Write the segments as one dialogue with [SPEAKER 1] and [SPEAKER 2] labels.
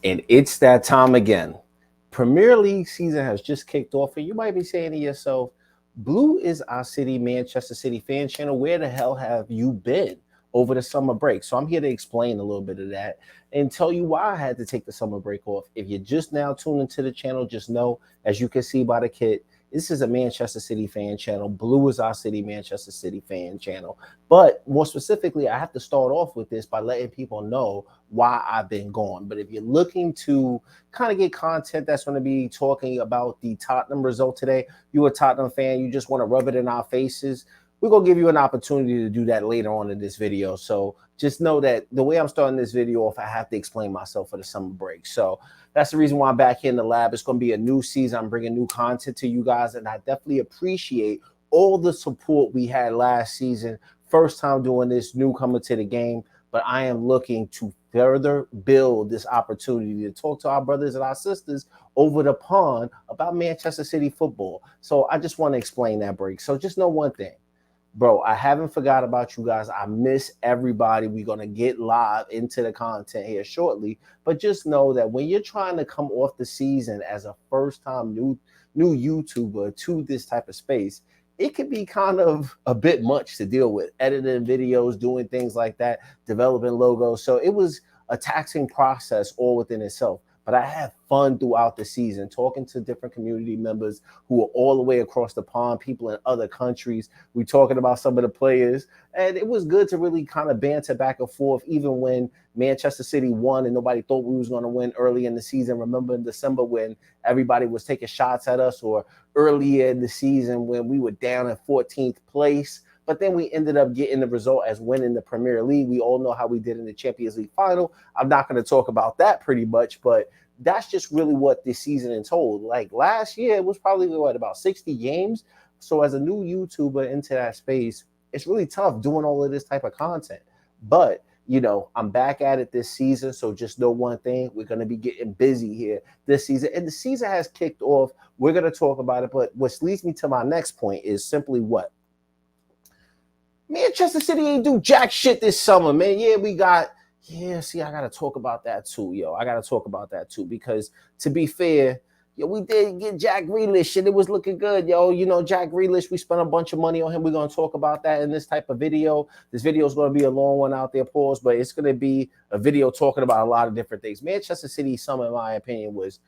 [SPEAKER 1] And it's that time again. Premier League season has just kicked off, and you might be saying to yourself, Blue is our city, Manchester City fan channel. Where the hell have you been over the summer break? So I'm here to explain a little bit of that and tell you why I had to take the summer break off. If you're just now tuning to the channel, just know, as you can see by the kit, this is a Manchester City fan channel. Blue is our city, Manchester City fan channel. But more specifically, I have to start off with this by letting people know why I've been gone. But if you're looking to kind of get content that's going to be talking about the Tottenham result today, you're a Tottenham fan, you just want to rub it in our faces, we're going to give you an opportunity to do that later on in this video. So just know that the way I'm starting this video off, I have to explain myself for the summer break. So that's the reason why I'm back here in the lab. It's going to be a new season. I'm bringing new content to you guys, and I definitely appreciate all the support we had last season. First time doing this, newcomer to the game, but I am looking to further build this opportunity to talk to our brothers and our sisters over the pond about Manchester City football. So I just want to explain that break. So just know one thing. Bro, I haven't forgot about you guys. I miss everybody. We're going to get live into the content here shortly. But just know that when you're trying to come off the season as a first-time new YouTuber to this type of space, it can be kind of a bit much to deal with. Editing videos, doing things like that, developing logos. So it was a taxing process all within itself. But I had fun throughout the season, talking to different community members who are all the way across the pond, people in other countries. We talking about some of the players, and it was good to really kind of banter back and forth, even when Manchester City won and nobody thought we was going to win early in the season. Remember in December when everybody was taking shots at us, or earlier in the season when we were down in 14th place. But then we ended up getting the result as winning the Premier League. We all know how we did in the Champions League final. I'm not going to talk about that pretty much, but that's just really what this season entailed. Like last year, it was probably about 60 games. So as a new YouTuber into that space, it's really tough doing all of this type of content. But I'm back at it this season. So just know one thing, we're going to be getting busy here this season. And the season has kicked off. We're going to talk about it. But what leads me to my next point is simply what? Manchester City ain't do jack shit this summer, man. I got to talk about that too, yo. I got to talk about that too, because to be fair, we did get Jack Grealish and it was looking good, yo. Jack Grealish, we spent a bunch of money on him. We're going to talk about that in this type of video. This video is going to be a long one out there, pause, but it's going to be a video talking about a lot of different things. Manchester City summer, in my opinion, was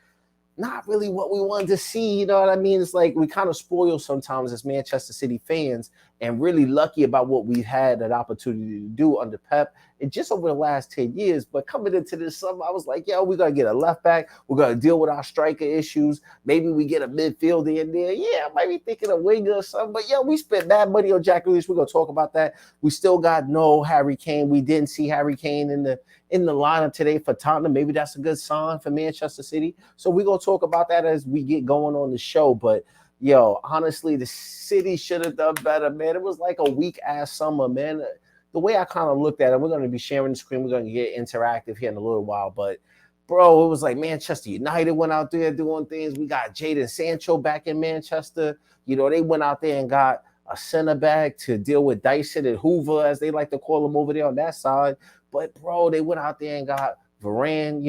[SPEAKER 1] not really what we wanted to see. You know what I mean? It's like we kind of spoil sometimes as Manchester City fans, and really lucky about what we've had an opportunity to do under Pep and just over the last 10 years. But coming into this summer, I was like, yo, we're going to get a left back. We're going to deal with our striker issues. Maybe we get a midfielder in there. Yeah, I might be thinking a winger or something. But, yo, we spent bad money on Jack Grealish. We're going to talk about that. We still got no Harry Kane. We didn't see Harry Kane in the lineup today for Tottenham. Maybe that's a good sign for Manchester City. So we're going to talk about that as we get going on the show. But, yo, honestly, the city should have done better, man. It was like a weak-ass summer, man. The way I kind of looked at it, we're going to be sharing the screen. We're going to get interactive here in a little while. But, bro, it was like Manchester United went out there doing things. We got Jadon Sancho back in Manchester. They went out there and got a center back to deal with Dyson and Hoover, as they like to call them over there on that side. But, bro, they went out there and got Varane.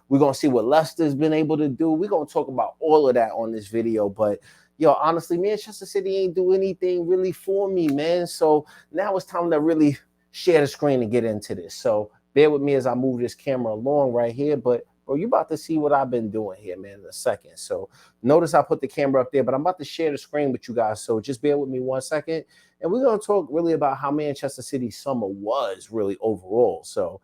[SPEAKER 1] We're going to see what Leicester's been able to do. We're going to talk about all of that on this video. But, yo, honestly, Manchester City ain't do anything really for me, man. So now it's time to really share the screen and get into this. So bear with me as I move this camera along right here. But, bro, you about to see what I've been doing here, man, in a second. So notice I put the camera up there, but I'm about to share the screen with you guys. So just bear with me 1 second. And we're going to talk really about how Manchester City's summer was really overall. So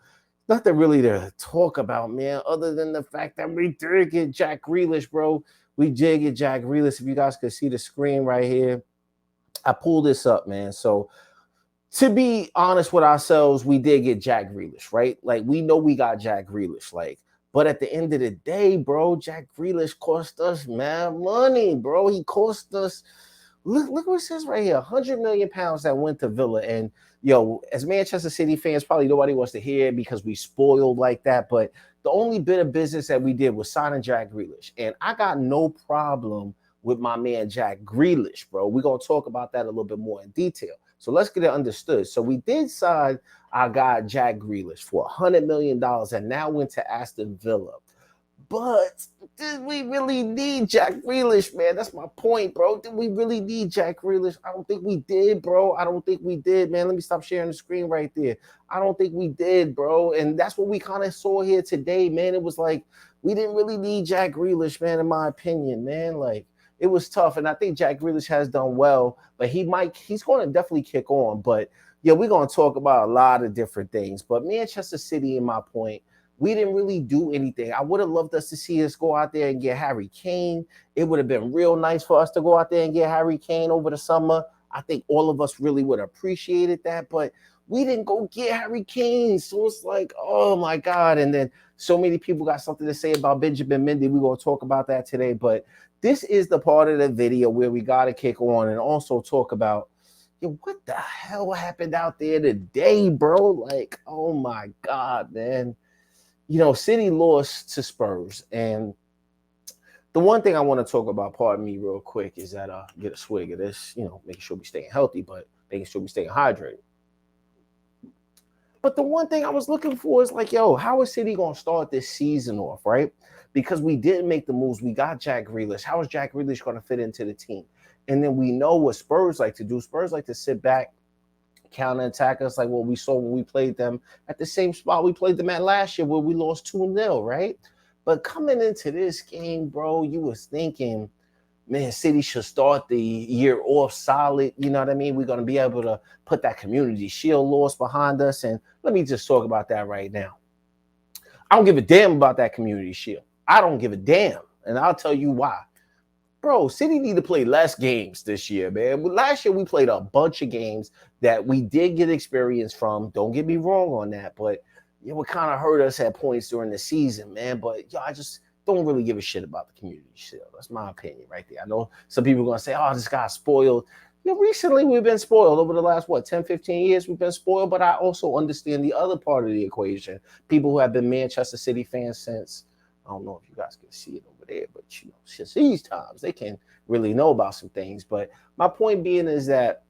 [SPEAKER 1] nothing really to talk about, man, other than the fact that we did get Jack Grealish, bro. We did get Jack Grealish. If you guys could see the screen right here, I pulled this up, man. So to be honest with ourselves, we did get Jack Grealish, right? Like, we know we got Jack Grealish, but at the end of the day, bro, Jack Grealish cost us mad money, bro. He cost us, look what it says right here, £100 million that went to Villa. And, yo, as Manchester City fans, probably nobody wants to hear it because we spoiled like that, but the only bit of business that we did was signing Jack Grealish. And I got no problem with my man Jack Grealish, bro. We're going to talk about that a little bit more in detail. So let's get it understood. So we did sign our guy Jack Grealish for $100 million and now went to Aston Villa. But did we really need Jack Grealish, man? That's my point, bro. Did we really need Jack Grealish? I don't think we did, bro. I don't think we did, man. Let me stop sharing the screen right there. I don't think we did, bro. And that's what we kind of saw here today, man. It was like we didn't really need Jack Grealish, man, in my opinion, man. Like it was tough. And I think Jack Grealish has done well, but he's going to definitely kick on. But yeah, we're going to talk about a lot of different things. But Manchester City, in my point, we didn't really do anything. I would have loved us to see us go out there and get Harry Kane. It would have been real nice for us to go out there and get Harry Kane over the summer. I think all of us really would have appreciated that, but we didn't go get Harry Kane. So it's like, oh my God. And then so many people got something to say about Benjamin Mendy. We're going to talk about that today. But this is the part of the video where we got to kick on and also talk about, yo, what the hell happened out there today, bro? Like, oh my God, man. City lost to Spurs. And the one thing I want to talk about, pardon me, real quick, is that get a swig of this, making sure we're staying healthy, but making sure we're staying hydrated. But the one thing I was looking for is like, yo, how is City going to start this season off, right? Because we didn't make the moves. We got Jack Grealish. How is Jack Grealish going to fit into the team? And then we know what Spurs like to do. Spurs like to sit back, counterattack us like what we saw when we played them at the same spot we played them at last year where we lost 2-0, right? But coming into this game, bro, you was thinking, man, City should start the year off solid. You know what I mean? We're going to be able to put that Community Shield loss behind us. And let me just talk about that right now. I don't give a damn about that Community Shield. I don't give a damn. And I'll tell you why. Bro, City need to play less games this year, man. Last year, we played a bunch of games that we did get experience from. Don't get me wrong on that. But, it kind of hurt us at points during the season, man. But, I just don't really give a shit about the Community Shield. That's my opinion right there. I know some people are going to say, oh, this got spoiled. Recently we've been spoiled over the last, 10, 15 years. We've been spoiled. But I also understand the other part of the equation. People who have been Manchester City fans since, I don't know if you guys can see it over there, but since these times, they can really know about some things. But my point being is that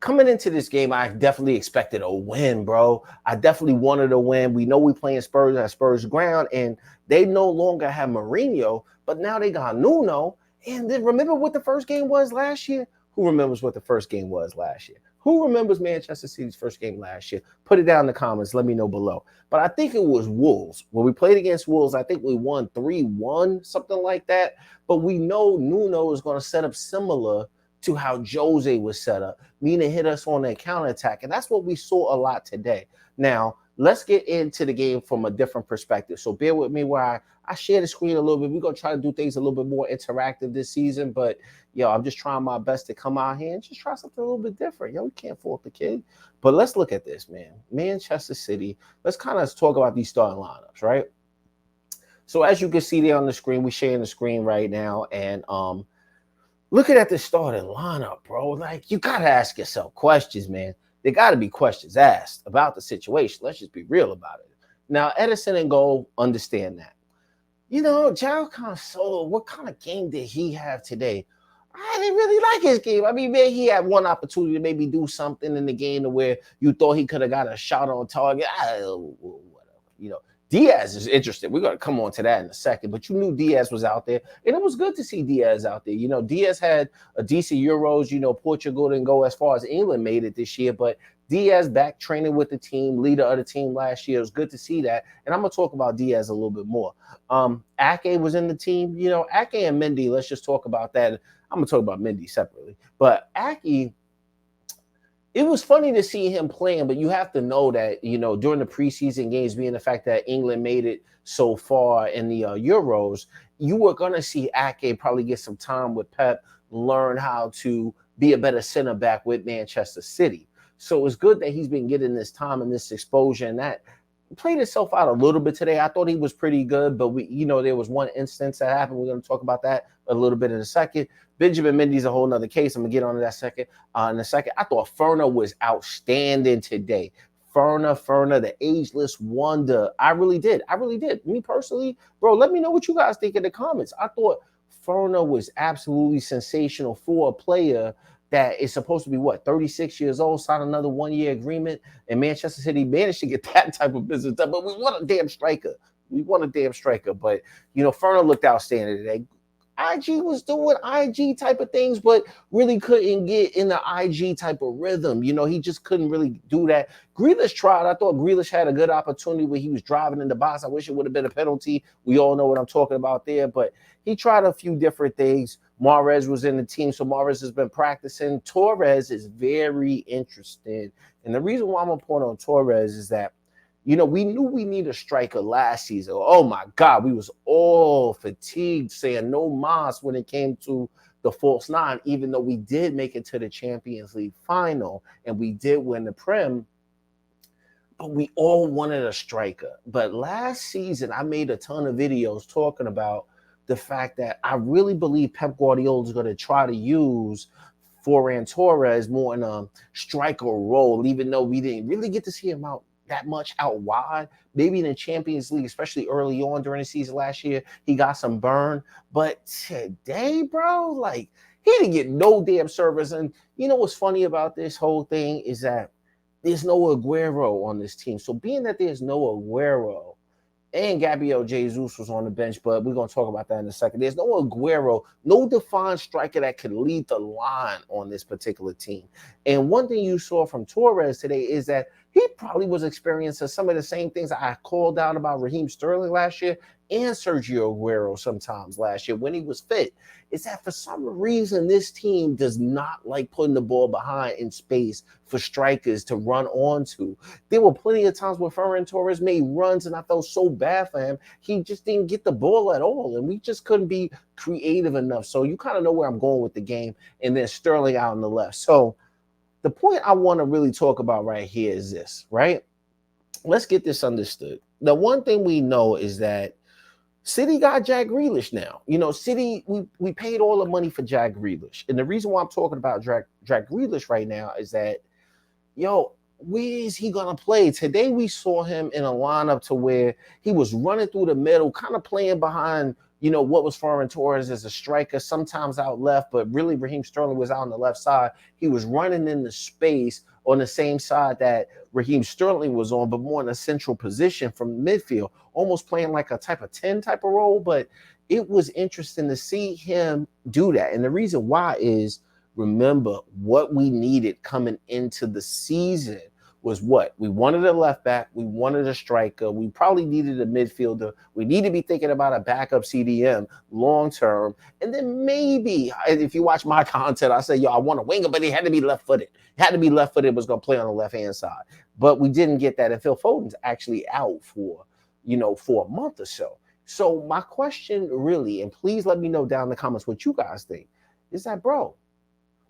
[SPEAKER 1] coming into this game, I definitely expected a win, bro. I definitely wanted a win. We know we playing Spurs at Spurs ground, and they no longer have Mourinho, but now they got Nuno. And then remember what the first game was last year? Who remembers what the first game was last year? Who remembers Manchester City's first game last year? Put it down in the comments. Let me know below. But I think it was Wolves. When we played against Wolves, I think we won 3-1, something like that. But we know Nuno is going to set up similar to how Jose was set up, meaning hit us on a counterattack. And that's what we saw a lot today. Now, let's get into the game from a different perspective. So bear with me where I share the screen a little bit. We're going to try to do things a little bit more interactive this season. But, I'm just trying my best to come out here and just try something a little bit different. We can't fault the kid. But let's look at this, man. Manchester City. Let's kind of talk about these starting lineups, right? So as you can see there on the screen, we're sharing the screen right now. And looking at the starting lineup, bro, like you got to ask yourself questions, man. There got to be questions asked about the situation. Let's just be real about it. Now, Edison and goal, understand that. Jao Cancelo, what kind of game did he have today? I didn't really like his game. I mean, man, he had one opportunity to maybe do something in the game to where you thought he could have got a shot on target. Whatever. Diaz is interesting. We're going to come on to that in a second. But you knew Diaz was out there. And it was good to see Diaz out there. Diaz had a decent Euros. Portugal didn't go as far as England made it this year. But Diaz back training with the team, leader of the team last year. It was good to see that. And I'm going to talk about Diaz a little bit more. Ake was in the team. Ake and Mendy, let's just talk about that. I'm going to talk about Mendy separately. But Ake, it was funny to see him playing, but you have to know that, during the preseason games, being the fact that England made it so far in the Euros, you were going to see Ake probably get some time with Pep, learn how to be a better center back with Manchester City. So it's good that he's been getting this time and this exposure, and that played itself out a little bit today. I thought he was pretty good, but there was one instance that happened. We're going to talk about that a little bit in a second. Benjamin Mendy's a whole nother case. I'm going to get on to that in a second. I thought Ferner was outstanding today. Ferner, the ageless wonder. I really did. Me personally, bro, let me know what you guys think in the comments. I thought Ferner was absolutely sensational for a player that is supposed to be, 36 years old, sign another 1-year agreement, and Manchester City managed to get that type of business done. But we want a damn striker. We want a damn striker. But, Ferner looked outstanding today. IG was doing IG type of things, but really couldn't get in the IG type of rhythm. He just couldn't really do that. Grealish tried. I thought Grealish had a good opportunity where he was driving in the box. I wish it would have been a penalty. We all know what I'm talking about there, but he tried a few different things. Mahrez was in the team, so Mahrez has been practicing. Torres is very interesting. And the reason why I'm going to point on Torres is that we knew we need a striker last season. Oh my God, we was all fatigued saying no mas when it came to the false nine, even though we did make it to the Champions League final and we did win the Prem. But we all wanted a striker. But last season, I made a ton of videos talking about the fact that I really believe Pep Guardiola is going to try to use Ferran Torres more in a striker role, even though we didn't really get to see him out that much out wide. Maybe in the Champions League, especially early on during the season last year, he got some burn. But today, bro, like, he didn't get no damn service. And what's funny about this whole thing is that there's no Aguero on this team. So being that there's no Aguero, and Gabriel Jesus was on the bench, but we're going to talk about that in a second. There's no Aguero, no defined striker that could lead the line on this particular team. And one thing you saw from Torres today is that he probably was experiencing some of the same things I called out about Raheem Sterling last year and Sergio Aguero sometimes last year when he was fit. Is that for some reason this team does not like putting the ball behind in space for strikers to run onto. There were plenty of times where Ferran Torres made runs and I felt so bad for him. He just didn't get the ball at all and we just couldn't be creative enough. So you kind of know where I'm going with the game. And then Sterling out on the left. So the point I want to really talk about right here is this, right? Let's get this understood. The one thing we know is that City got Jack Grealish now. City, we paid all the money for Jack Grealish. And the reason why I'm talking about Jack Grealish right now is that, where is he going to play? Today we saw him in a lineup to where he was running through the middle, kind of playing behind, what was Ferran Torres as a striker, sometimes out left, but really Raheem Sterling was out on the left side. He was running in the space on the same side that Raheem Sterling was on, but more in a central position from midfield, almost playing like a type of 10 type of role. But it was interesting to see him do that. And the reason why is, remember, what we needed coming into the season was what? We wanted a left back. We wanted a striker. We probably needed a midfielder. We need to be thinking about a backup CDM long term. And then maybe, if you watch my content, I say, I want a winger, but he had to be left-footed. He had to be left-footed, was going to play on the left-hand side. But we didn't get that. And Phil Foden's actually out for a month or so. So my question really, and please let me know down in the comments what you guys think, is that, bro,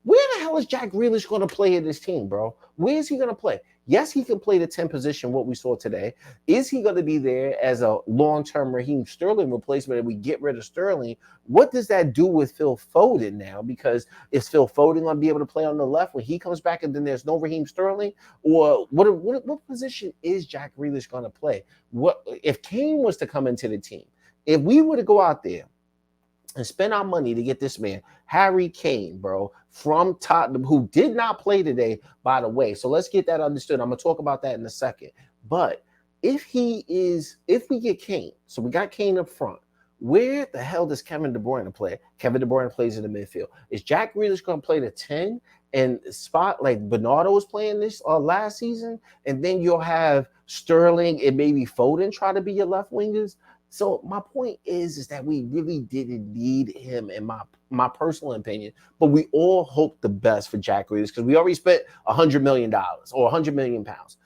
[SPEAKER 1] where the hell is Jack Grealish going to play in this team, bro? Where is he going to play? Yes, he can play the 10 position, what we saw today. Is he going to be there as a long-term Raheem Sterling replacement and we get rid of Sterling? What does that do with Phil Foden now? Because is Phil Foden going to be able to play on the left when he comes back and then there's no Raheem Sterling? Or what position is Jack Grealish going to play? What if Kane was to come into the team? If we were to go out there and spend our money to get this man, Harry Kane, bro, from Tottenham, who did not play today, by the way. So let's get that understood. I'm going to talk about that in a second. But if we get Kane, so we got Kane up front, where the hell does Kevin De Bruyne play? Kevin De Bruyne plays in the midfield. Is Jack Grealish going to play the 10 and spot like Bernardo was playing this last season? And then you'll have Sterling and maybe Foden try to be your left wingers? So my point is that we really didn't need him, in my personal opinion. But we all hope the best for Jack Grealish because we already spent $100 million or 100 million pounds.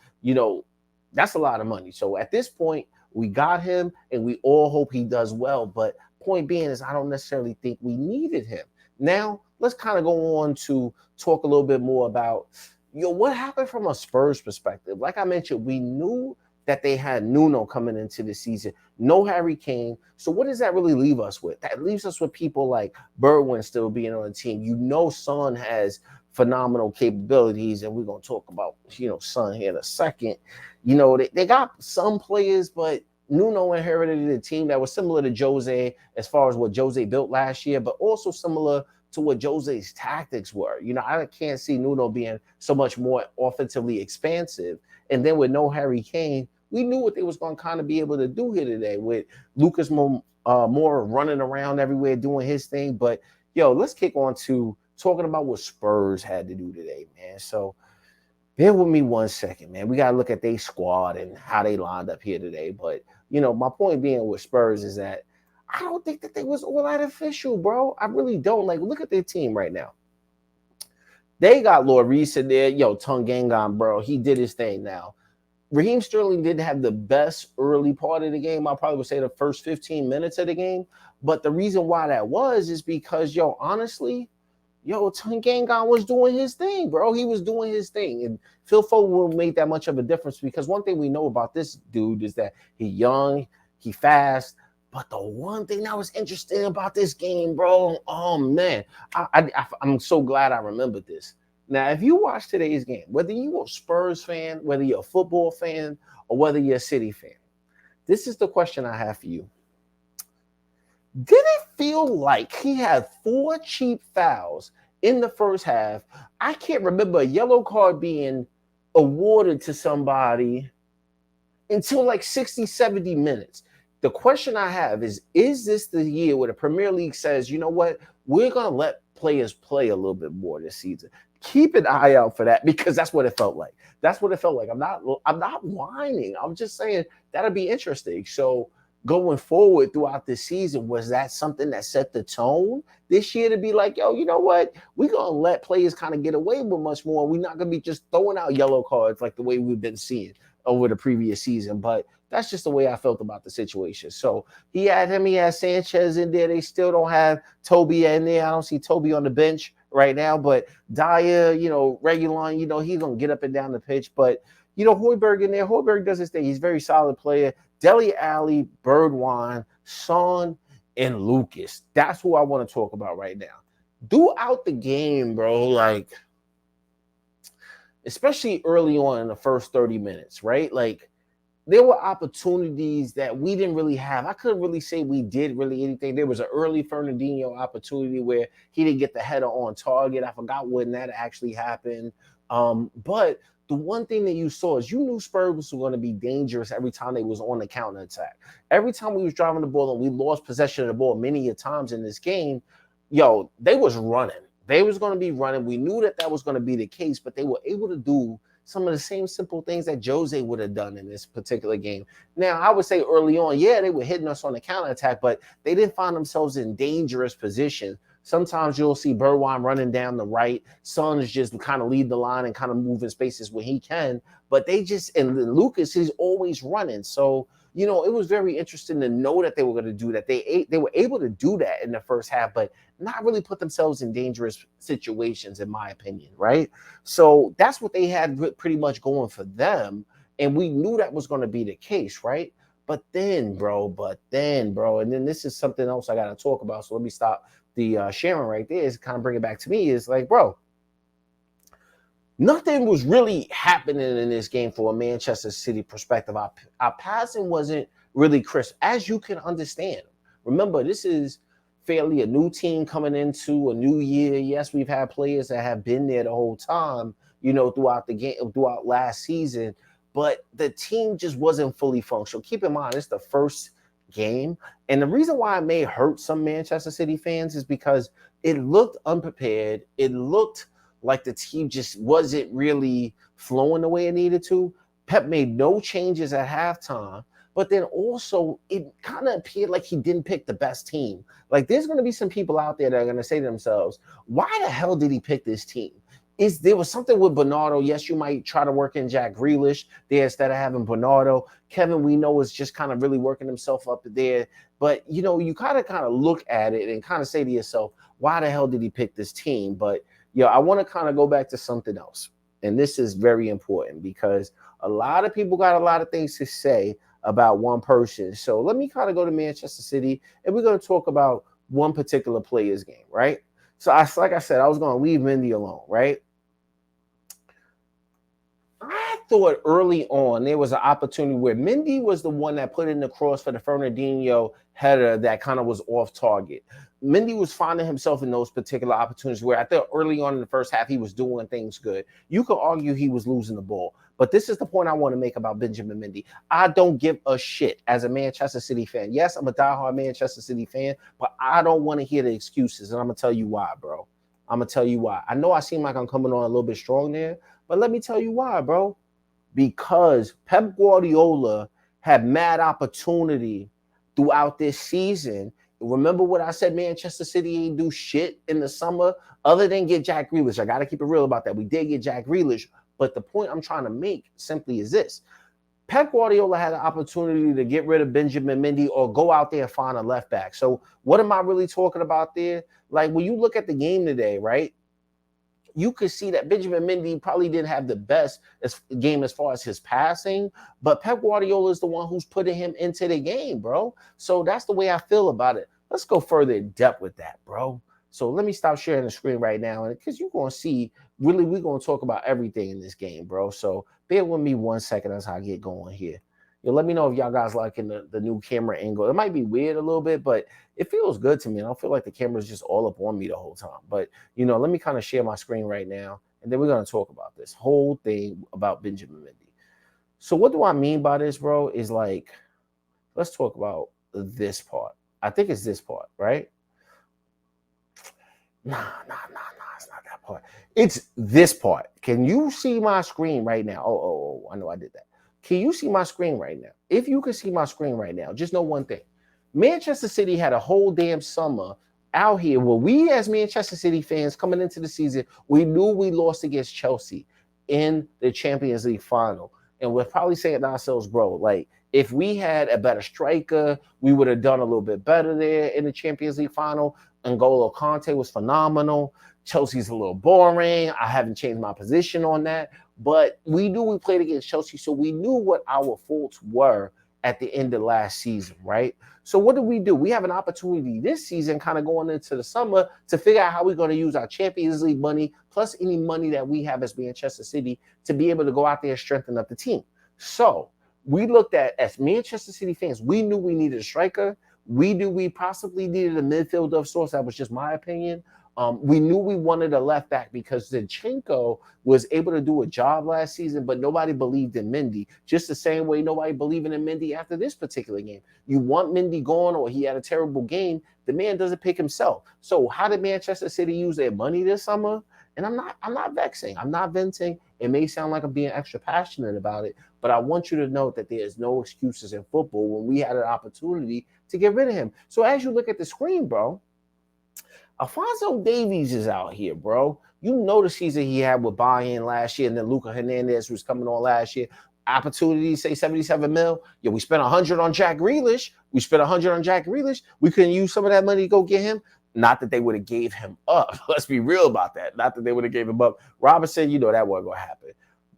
[SPEAKER 1] That's a lot of money. So at this point, we got him, and we all hope he does well. But point being is, I don't necessarily think we needed him. Now let's kind of go on to talk a little bit more about what happened from a Spurs perspective. Like I mentioned, we knew that they had Nuno coming into the season, no Harry Kane. So what does that really leave us with? That leaves us with people like Bergwijn still being on the team. Son has phenomenal capabilities, and we're going to talk about, Son here in a second. They got some players, but Nuno inherited a team that was similar to Jose as far as what Jose built last year, but also similar to what Jose's tactics were. I can't see Nuno being so much more offensively expansive. And then with no Harry Kane, We knew what they was going to kind of be able to do here today with Lucas Moore running around everywhere doing his thing. But, yo, let's kick on to talking about what Spurs had to do today, man. So bear with me 1 second, man. We got to look at their squad and how they lined up here today. But, my point being with Spurs is that I don't think that they was all that official, bro. I really don't. Like, look at their team right now. They got Lloris in there. Yo, Tungangan, bro. He did his thing now. Raheem Sterling didn't have the best early part of the game. I probably would say the first 15 minutes of the game. But the reason why that is because, honestly, Tungangan was doing his thing, bro. He was doing his thing. And Phil Foden wouldn't make that much of a difference because one thing we know about this dude is that he's young, he fast. But the one thing that was interesting about this game, bro, oh, man, I'm so glad I remembered this. Now, if you watch today's game, whether you're a Spurs fan, whether you're a football fan, or whether you're a City fan, this is the question I have for you. Did it feel like he had 4 cheap fouls in the first half? I can't remember a yellow card being awarded to somebody until like 60, 70 minutes. The question I have is this the year where the Premier League says, you know what, we're going to let players play a little bit more this season? Keep an eye out for that because that's what it felt like. That's what it felt like. I'm not whining. I'm just saying that'll be interesting. So going forward throughout this season, was that something that set the tone this year to be like, yo, you know what? We're going to let players kind of get away with much more. We're not going to be just throwing out yellow cards like the way we've been seeing over the previous season. But that's just the way I felt about the situation. So he had Sanchez in there. They still don't have Toby in there. I don't see Toby on the bench right now. But Dyer, Reguilon, he's going to get up and down the pitch. But, Højbjerg in there. Højbjerg does his thing. He's a very solid player. Dele Alli, Birdwine, Son, and Lucas. That's who I want to talk about right now. Throughout the game, bro, like, especially early on in the first 30 minutes, right? Like, there were opportunities that we didn't really have. I couldn't really say we did really anything. There was an early Fernandinho opportunity where he didn't get the header on target. I forgot when that actually happened. But the one thing that you saw is you knew Spurs were going to be dangerous every time they was on the counterattack. Every time we was driving the ball and we lost possession of the ball many a times in this game, they was running. They was going to be running. We knew that was going to be the case, but they were able to do some of the same simple things that Jose would have done in this particular game. Now, I would say early on, they were hitting us on the counterattack, but they didn't find themselves in dangerous position. Sometimes you'll see Birdwine running down the right. Son is just kind of lead the line and kind of moving spaces when he can. But and Lucas, he's always running. So, it was very interesting to know that they were going to do that. They were able to do that in the first half, but not really put themselves in dangerous situations, in my opinion, right? So that's what they had pretty much going for them. And we knew that was going to be the case, right? But then, bro, and then this is something else I got to talk about. So let me stop the sharing right there. Is kind of bring it back to me. Is like, bro, nothing was really happening in this game from a Manchester City perspective. Our passing wasn't really crisp, as you can understand. Remember, this is fairly a new team coming into a new year. Yes, we've had players that have been there the whole time, throughout the game, throughout last season, but the team just wasn't fully functional. Keep in mind, it's the first game. And the reason why it may hurt some Manchester City fans is because it looked unprepared. It looked like the team just wasn't really flowing the way it needed to. Pep made no changes at halftime, but then also it kind of appeared like he didn't pick the best team. Like, there's going to be some people out there that are going to say to themselves, why the hell did he pick this team? There was something with Bernardo. Yes, you might try to work in Jack Grealish there instead of having Bernardo. Kevin, we know, is just kind of really working himself up there. But, you kind of look at it and kind of say to yourself, why the hell did he pick this team? But, I want to kind of go back to something else. And this is very important because a lot of people got a lot of things to say about one person. So let me kind of go to Manchester City, and we're going to talk about one particular player's game, right? So, like I said, I was going to leave Mendy alone, right? I thought early on there was an opportunity where Mendy was the one that put in the cross for the Fernandinho header that kind of was off target. Mendy was finding himself in those particular opportunities where I thought early on in the first half he was doing things good. You could argue he was losing the ball, But this is the point I want to make about Benjamin Mendy. I don't give a shit as a Manchester City fan. Yes, I'm a diehard Manchester City fan, but I don't want to hear the excuses. And I'm going to tell you why, bro. I'm going to tell you why. I know I seem like I'm coming on a little bit strong there, but let me tell you why, bro. Because Pep Guardiola had mad opportunity throughout this season. Remember what I said, Manchester City ain't do shit in the summer other than get Jack Grealish. I got to keep it real about that. We did get Jack Grealish, but the point I'm trying to make simply is this. Pep Guardiola had an opportunity to get rid of Benjamin Mendy or go out there and find a left back. So what am I really talking about there? Like when you look at the game today, right? You could see that Benjamin Mendy probably didn't have the best game as far as his passing, but Pep Guardiola is the one who's putting him into the game, bro. So that's the way I feel about it. Let's go further in depth with that, bro. So let me stop sharing the screen right now, because you're going to see, really, we're going to talk about everything in this game, bro. So bear with me 1 second as I get going here. Let me know if y'all guys liking the new camera angle. It might be weird a little bit, but it feels good to me. I don't feel like the camera's just all up on me the whole time. But, let me kind of share my screen right now, and then we're going to talk about this whole thing about Benjamin Mendy. So what do I mean by this, bro, is like, let's talk about this part. I think it's this part, right? Nah, it's not that part. It's this part. Can you see my screen right now? Oh, I know I did that. Can you see my screen right now? If you can see my screen right now, just know one thing. Manchester City had a whole damn summer out here where we as Manchester City fans coming into the season, we knew we lost against Chelsea in the Champions League final. And we're probably saying to ourselves, bro, like, if we had a better striker, we would have done a little bit better there in the Champions League final. N'Golo Kante was phenomenal. Chelsea's a little boring. I haven't changed my position on that. But we knew we played against Chelsea, so we knew what our faults were at the end of last season, right? So what do? We have an opportunity this season, kind of going into the summer, to figure out how we're going to use our Champions League money, plus any money that we have as Manchester City, to be able to go out there and strengthen up the team. So we looked at, as Manchester City fans, we knew we needed a striker. We knew we possibly needed a midfielder of sorts. That was just my opinion. We knew we wanted a left back because Zinchenko was able to do a job last season, but nobody believed in Mendy. Just the same way nobody believing in Mendy after this particular game. You want Mendy gone, or he had a terrible game, the man doesn't pick himself. So how did Manchester City use their money this summer? And I'm not vexing. I'm not venting. It may sound like I'm being extra passionate about it, but I want you to know that there is no excuses in football when we had an opportunity to get rid of him. So as you look at the screen, bro, Alphonso Davies is out here, bro. You know the season he had with Bayern last year, and then Luca Hernandez was coming on last year. Opportunity, say 77 mil. Yeah, we spent 100 on Jack Grealish. We couldn't use some of that money to go get him. Not that they would have gave him up. Let's be real about that. Not that they would have gave him up. Robinson, that wasn't going to happen.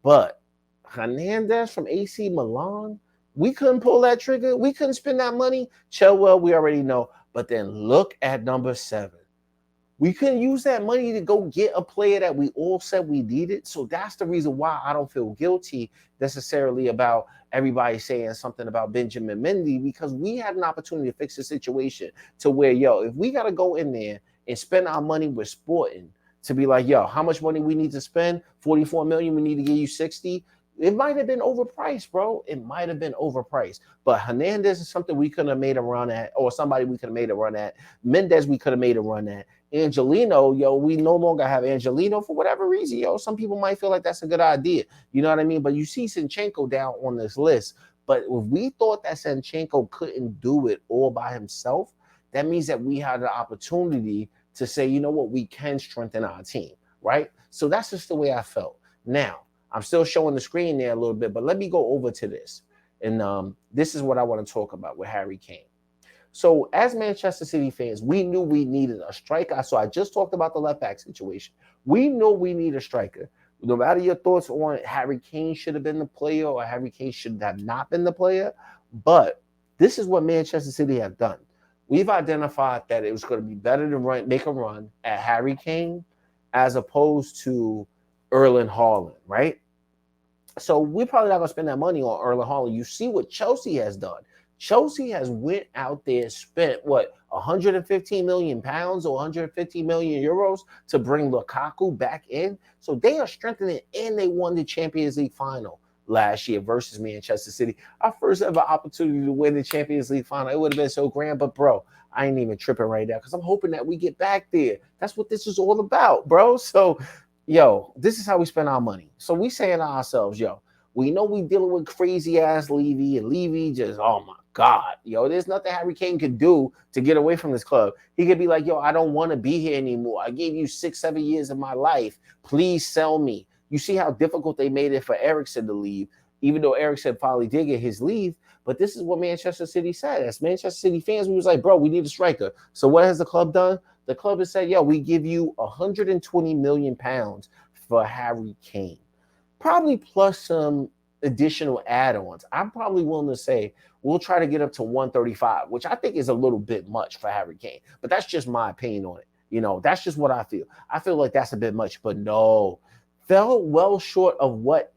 [SPEAKER 1] But Hernandez from AC Milan, we couldn't pull that trigger. We couldn't spend that money. Chilwell, we already know. But then look at number 7. We couldn't use that money to go get a player that we all said we needed. So that's the reason why I don't feel guilty necessarily about everybody saying something about Benjamin Mendy, because we had an opportunity to fix the situation to where, if we got to go in there and spend our money with Sporting to be like, how much money we need to spend? 44 million, we need to give you 60. It might have been overpriced, bro. It might have been overpriced. But Hernandez is something we could have made a run at, or somebody we could have made a run at. Mendes, we could have made a run at. Angelino, we no longer have Angelino for whatever reason, Some people might feel like that's a good idea. You know what I mean? But you see Zinchenko down on this list. But if we thought that Zinchenko couldn't do it all by himself, that means that we had the opportunity to say, you know what, we can strengthen our team, right? So that's just the way I felt. Now, I'm still showing the screen there a little bit, but let me go over to this. And this is what I want to talk about with Harry Kane. So as Manchester City fans, we knew we needed a striker. So I just talked about the left back situation. We know we need a striker. No matter your thoughts on Harry Kane should have been the player or Harry Kane should have not been the player, but this is what Manchester City have done. We've identified that it was going to be better to make a run at Harry Kane as opposed to Erling Haaland, right? So we're probably not going to spend that money on Erling Haaland. You see what Chelsea has done. Chelsea has went out there, spent 115 million pounds or 150 million euros to bring Lukaku back in. So they are strengthening, and they won the Champions League final. last year versus Manchester City. Our first ever opportunity to win the Champions League final. It would have been so grand, but bro, I ain't even tripping right now because I'm hoping that we get back there. That's what this is all about, bro. So, yo, this is how we spend our money. So we saying to ourselves, yo, we know we dealing with crazy ass Levy, and Levy just, oh my God, yo, there's nothing Harry Kane could do to get away from this club. He could be like, yo, I don't want to be here anymore. I gave you 6, 7 years of my life. Please sell me. You see how difficult they made it for Eriksen to leave, even though Eriksen finally did get his leave. But this is what Manchester City said. As Manchester City fans, we was like, bro, we need a striker. So what has the club done? The club has said, yo, we give you 120 million pounds for Harry Kane, probably plus some additional add-ons. I'm probably willing to say we'll try to get up to 135, which I think is a little bit much for Harry Kane. But that's just my opinion on it. You know, that's just what I feel. I feel like that's a bit much, but no, fell well short of what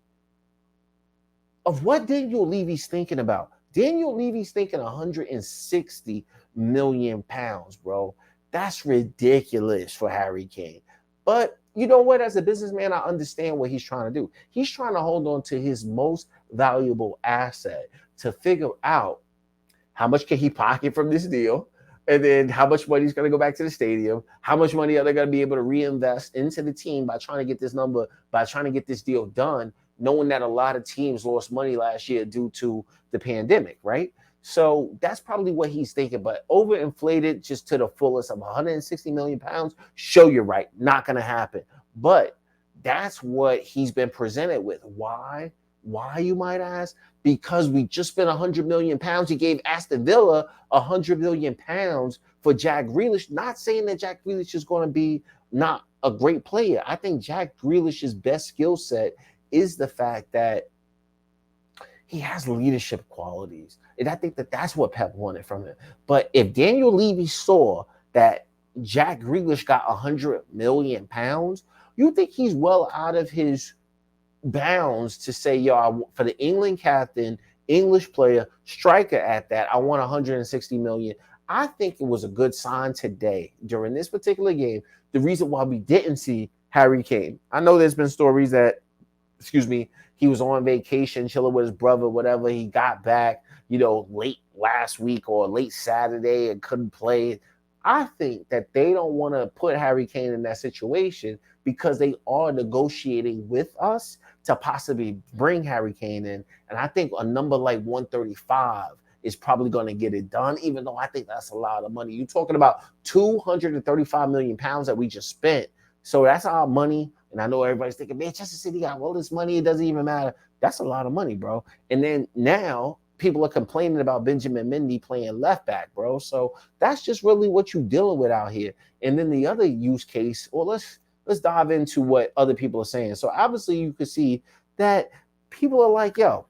[SPEAKER 1] Daniel Levy's thinking about. Daniel Levy's thinking 160 million pounds, bro. That's ridiculous for Harry Kane. But you know what? As a businessman, I understand what he's trying to do. He's trying to hold on to his most valuable asset to figure out how much can he pocket from this deal, and then how much money is going to go back to the stadium, how much money are they going to be able to reinvest into the team by trying to get this number, by trying to get this deal done, knowing that a lot of teams lost money last year due to the pandemic, right? So that's probably what he's thinking, but overinflated just to the fullest of 160 million pounds. Show you're right, not going to happen. But that's what he's been presented with. Why? Why, you might ask? Because we just spent 100 million pounds. He gave Aston Villa 100 million pounds for Jack Grealish. Not saying that Jack Grealish is going to be not a great player. I think Jack Grealish's best skill set is the fact that he has leadership qualities. And I think that that's what Pep wanted from him. But if Daniel Levy saw that Jack Grealish got 100 million pounds, you think he's well out of his bounds to say, yo, for the England captain, English player, striker at that, I want 160 million. I think it was a good sign today during this particular game. The reason why we didn't see Harry Kane. I know there's been stories that, he was on vacation, chilling with his brother, whatever. He got back, late last week or late Saturday and couldn't play. I think that they don't want to put Harry Kane in that situation because they are negotiating with us to possibly bring Harry Kane in. And I think a number like 135 is probably going to get it done, even though I think that's a lot of money. You're talking about 235 million pounds that we just spent. So that's our money. And I know everybody's thinking, Manchester City got all this money. It doesn't even matter. That's a lot of money, bro. And then now people are complaining about Benjamin Mendy playing left back, bro. So that's just really what you're dealing with out here. And then the other use case, well, let's dive into what other people are saying. So obviously you can see that people are like, yo,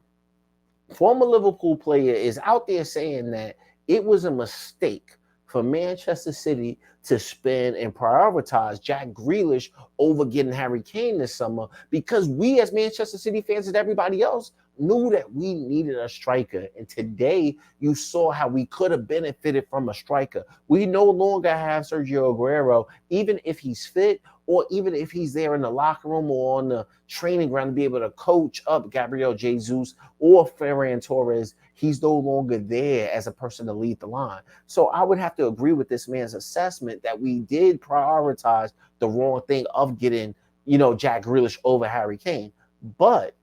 [SPEAKER 1] former Liverpool player is out there saying that it was a mistake for Manchester City to spend and prioritize Jack Grealish over getting Harry Kane this summer because we as Manchester City fans and everybody else knew that we needed a striker. And today you saw how we could have benefited from a striker. We no longer have Sergio Aguero, even if he's fit or even if he's there in the locker room or on the training ground to be able to coach up Gabriel Jesus or Ferran Torres. He's no longer there as a person to lead the line. So I would have to agree with this man's assessment that we did prioritize the wrong thing of getting, Jack Grealish over Harry Kane. But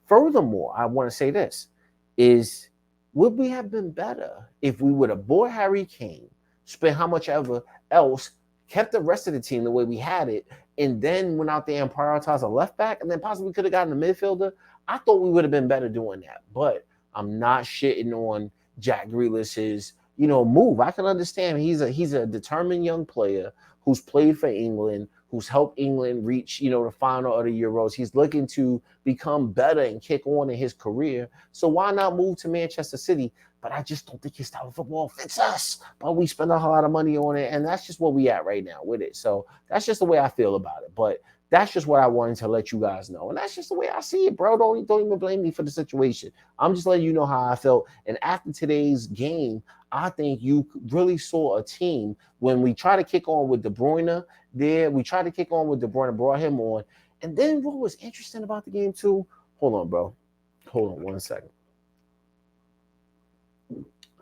[SPEAKER 1] furthermore, I want to say this is, would we have been better if we would have bought Harry Kane, spent how much ever else, kept the rest of the team the way we had it, and then went out there and prioritized a left back and then possibly could have gotten a midfielder? I thought we would have been better doing that. But I'm not shitting on Jack Grealish's, move. I can understand he's a determined young player who's played for England, who's helped England reach, the final of the Euros. He's looking to become better and kick on in his career. So why not move to Manchester City? But I just don't think his style of football fits us. But we spend a lot of money on it, and that's just where we at right now with it. So that's just the way I feel about it. But that's just what I wanted to let you guys know. And that's just the way I see it, bro. Don't even blame me for the situation. I'm just letting you know how I felt. And after today's game, I think you really saw a team when we tried to kick on with De Bruyne there. We tried to kick on with De Bruyne, brought him on. And then what was interesting about the game too? Hold on, bro. Hold on one second.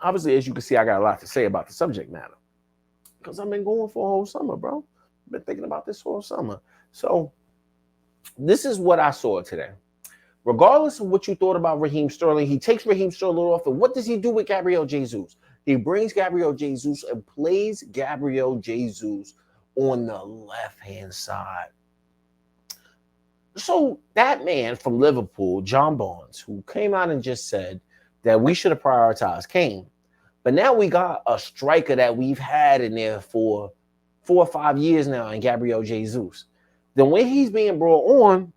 [SPEAKER 1] Obviously, as you can see, I got a lot to say about the subject matter because I've been going for a whole summer, bro. I've been thinking about this whole summer. So this is what I saw today. Regardless of what you thought about Raheem Sterling, he takes Raheem Sterling off. And what does he do with Gabriel Jesus? He brings Gabriel Jesus and plays Gabriel Jesus on the left-hand side. So that man from Liverpool, John Barnes, who came out and just said that we should have prioritized Kane. But now we got a striker that we've had in there for 4 or 5 years now in Gabriel Jesus. Then when he's being brought on,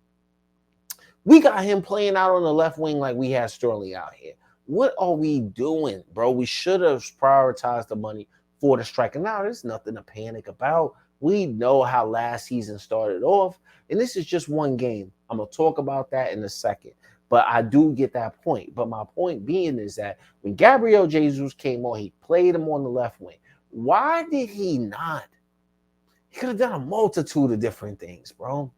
[SPEAKER 1] we got him playing out on the left wing like we had Sterling out here. What are we doing, bro? We should have prioritized the money for the striker. Now, there's nothing to panic about. We know how last season started off, and this is just one game. I'm going to talk about that in a second. But I do get that point. But my point being is that when Gabriel Jesus came on, he played him on the left wing. Why did he not? He could have done a multitude of different things, bro.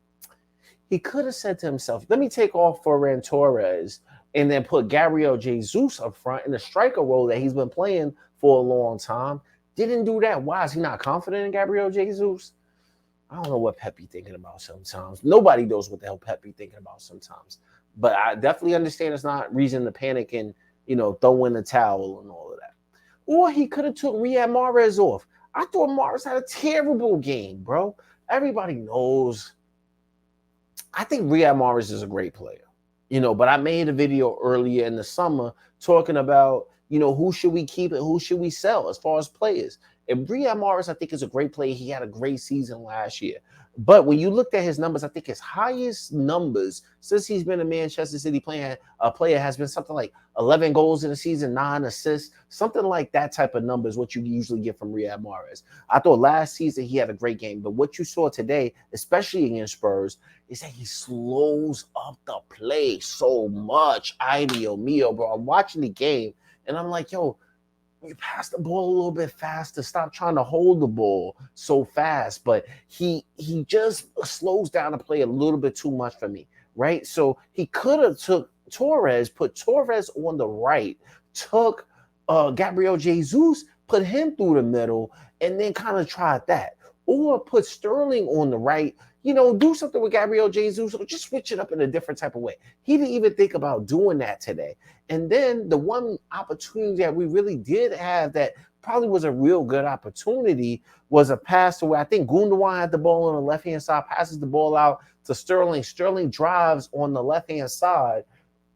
[SPEAKER 1] He could have said to himself, let me take off Ferran Torres and then put Gabriel Jesus up front in the striker role that he's been playing for a long time. Didn't do that. Why? Is he not confident in Gabriel Jesus? I don't know what Pep be thinking about sometimes. Nobody knows what the hell Pep be thinking about sometimes. But I definitely understand it's not reason to panic and, throw in the towel and all of that. Or he could have took Riyad Mahrez off. I thought Mahrez had a terrible game, bro. Everybody knows. I think Riyad Mahrez is a great player, but I made a video earlier in the summer talking about, who should we keep and who should we sell as far as players. And Riyad Mahrez, I think, is a great player. He had a great season last year. But when you looked at his numbers, I think his highest numbers since he's been a Manchester City player has been something like 11 goals in a season, 9 assists, something like that type of number is what you usually get from Riyad Mahrez. I thought last season he had a great game, but what you saw today, especially against Spurs, is that he slows up the play so much. Ay, Dio mio, bro. I'm watching the game, and I'm like, yo, you pass the ball a little bit faster. Stop trying to hold the ball so fast. But he just slows down the play a little bit too much for me, right? So he could have took Torres, put Torres on the right, took Gabriel Jesus, put him through the middle, and then kind of tried that. Or put Sterling on the right, do something with Gabriel Jesus, or just switch it up in a different type of way. He didn't even think about doing that today. And then the one opportunity that we really did have that probably was a real good opportunity was a pass to where I think Gundogan had the ball on the left-hand side, passes the ball out to Sterling. Sterling drives on the left-hand side.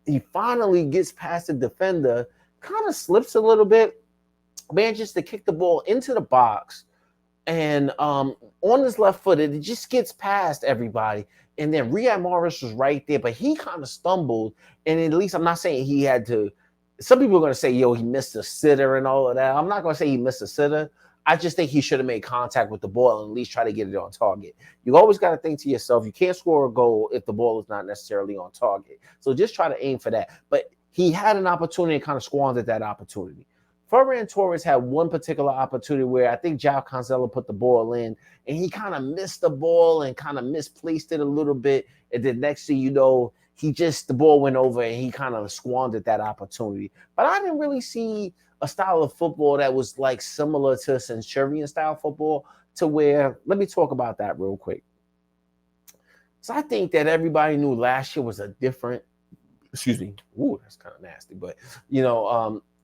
[SPEAKER 1] He finally gets past the defender, kind of slips a little bit, manages to kick the ball into the box. And on his left foot, it just gets past everybody. And then Riyad Mahrez was right there, but he kind of stumbled. And at least I'm not saying he had to. Some people are going to say, yo, he missed a sitter and all of that. I'm not going to say he missed a sitter. I just think he should have made contact with the ball and at least try to get it on target. You always got to think to yourself, you can't score a goal if the ball is not necessarily on target. So just try to aim for that. But he had an opportunity and kind of squandered that opportunity. Ferran Torres had one particular opportunity where I think João Cancelo put the ball in, and he kind of missed the ball and kind of misplaced it a little bit. And then next thing you know, the ball went over and he kind of squandered that opportunity. But I didn't really see a style of football that was like similar to Centurion style football to where, let me talk about that real quick. So I think that everybody knew last year was a different, ooh, that's kind of nasty, but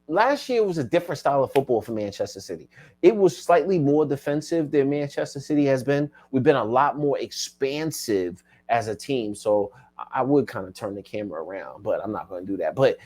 [SPEAKER 1] last year was a different style of football for Manchester City. It was slightly more defensive than Manchester City has been. We've been a lot more expansive as a team. So I would kind of turn the camera around, but I'm not going to do that. But,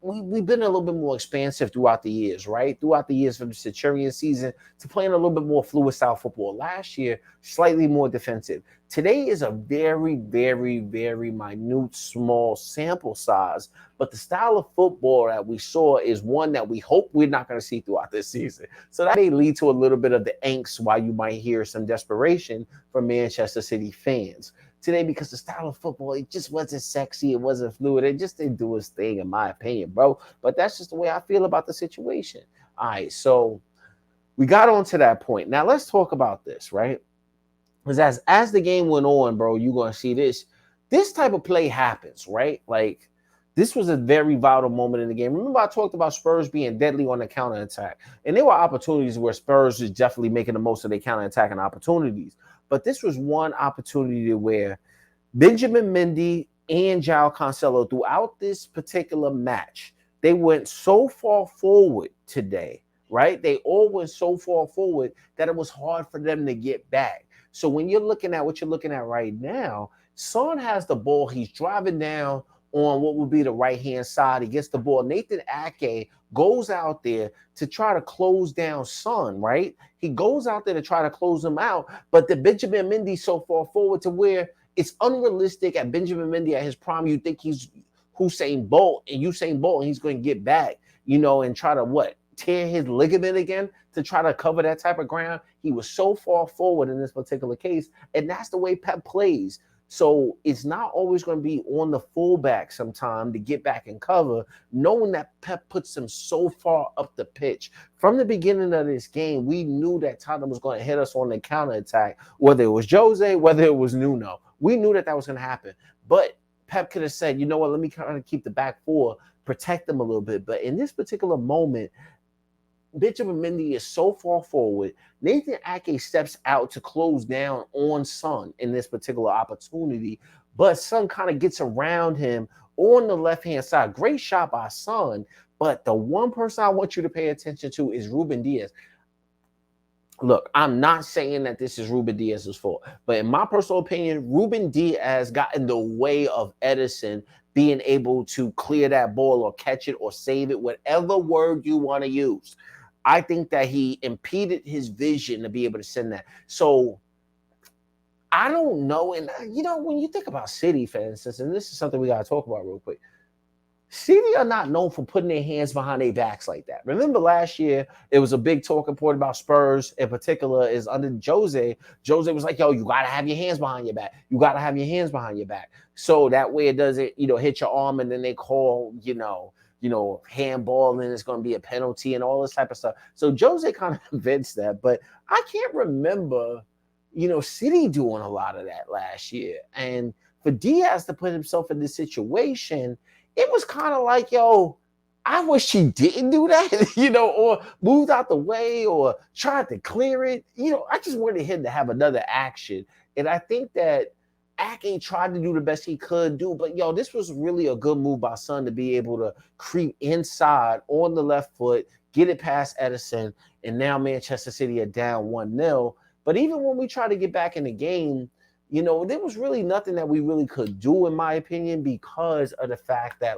[SPEAKER 1] we've been a little bit more expansive throughout the years, right? Throughout the years from the Centurion season to playing a little bit more fluid style football. Last year, slightly more defensive. Today is a very, very, very minute, small sample size, but the style of football that we saw is one that we hope we're not going to see throughout this season. So that may lead to a little bit of the angst why you might hear some desperation from Manchester City fans today, because the style of football, it just wasn't sexy, it wasn't fluid, it just didn't do its thing, in my opinion, bro. But that's just the way I feel about the situation. All right, so we got on to that point. Now let's talk about this, right? Because as the game went on, bro, you're going to see this type of play happens, right? Like, This was a very vital moment in the game. Remember, I talked about Spurs being deadly on the counterattack. And there were opportunities where Spurs was definitely making the most of their counterattacking opportunities. But this was one opportunity where Benjamin Mendy and João Cancelo, throughout this particular match, they went so far forward today, right? They all went so far forward that it was hard for them to get back. So when you're looking at what you're looking at right now, Son has the ball. He's driving down on what would be the right-hand side. He gets the ball. Nathan Ake goes out there to try to close down Son, right? He goes out there to try to close him out, but the Benjamin Mendy so far forward to where it's unrealistic at Benjamin Mendy at his prime. You think he's Usain Bolt, and he's going to get back, and try to tear his ligament again to try to cover that type of ground. He was so far forward in this particular case, and that's the way Pep plays. So it's not always going to be on the fullback sometime to get back and cover, knowing that Pep puts him so far up the pitch. From the beginning of this game, we knew that Tottenham was going to hit us on the counterattack, whether it was Jose, whether it was Nuno. We knew that was going to happen. But Pep could have said, you know what, let me kind of keep the back four, protect them a little bit. But in this particular moment, Benjamin Mendy is so far forward. Nathan Ake steps out to close down on Son in this particular opportunity, but Son kind of gets around him on the left-hand side. Great shot by Son, but the one person I want you to pay attention to is Ruben Dias. Look, I'm not saying that this is Ruben Diaz's fault, but in my personal opinion, Ruben Dias got in the way of Edison being able to clear that ball or catch it or save it, whatever word you want to use. I think that he impeded his vision to be able to send that. So I don't know. And, when you think about City, for instance, and this is something we got to talk about real quick, City are not known for putting their hands behind their backs like that. Remember last year, it was a big talking point about Spurs in particular is under Jose. Jose was like, yo, you got to have your hands behind your back. You got to have your hands behind your back. So that way it doesn't, hit your arm and then they call, handball and it's going to be a penalty and all this type of stuff. So Jose kind of convinced that. But I can't remember, City doing a lot of that last year. And for Diaz to put himself in this situation, it was kind of like, yo, I wish he didn't do that, or moved out the way or tried to clear it. I just wanted him to have another action. And I think that Ake tried to do the best he could do. But, this was really a good move by Son to be able to creep inside on the left foot, get it past Edison, and now Manchester City are down 1-0. But even when we try to get back in the game, there was really nothing that we really could do, in my opinion, because of the fact that,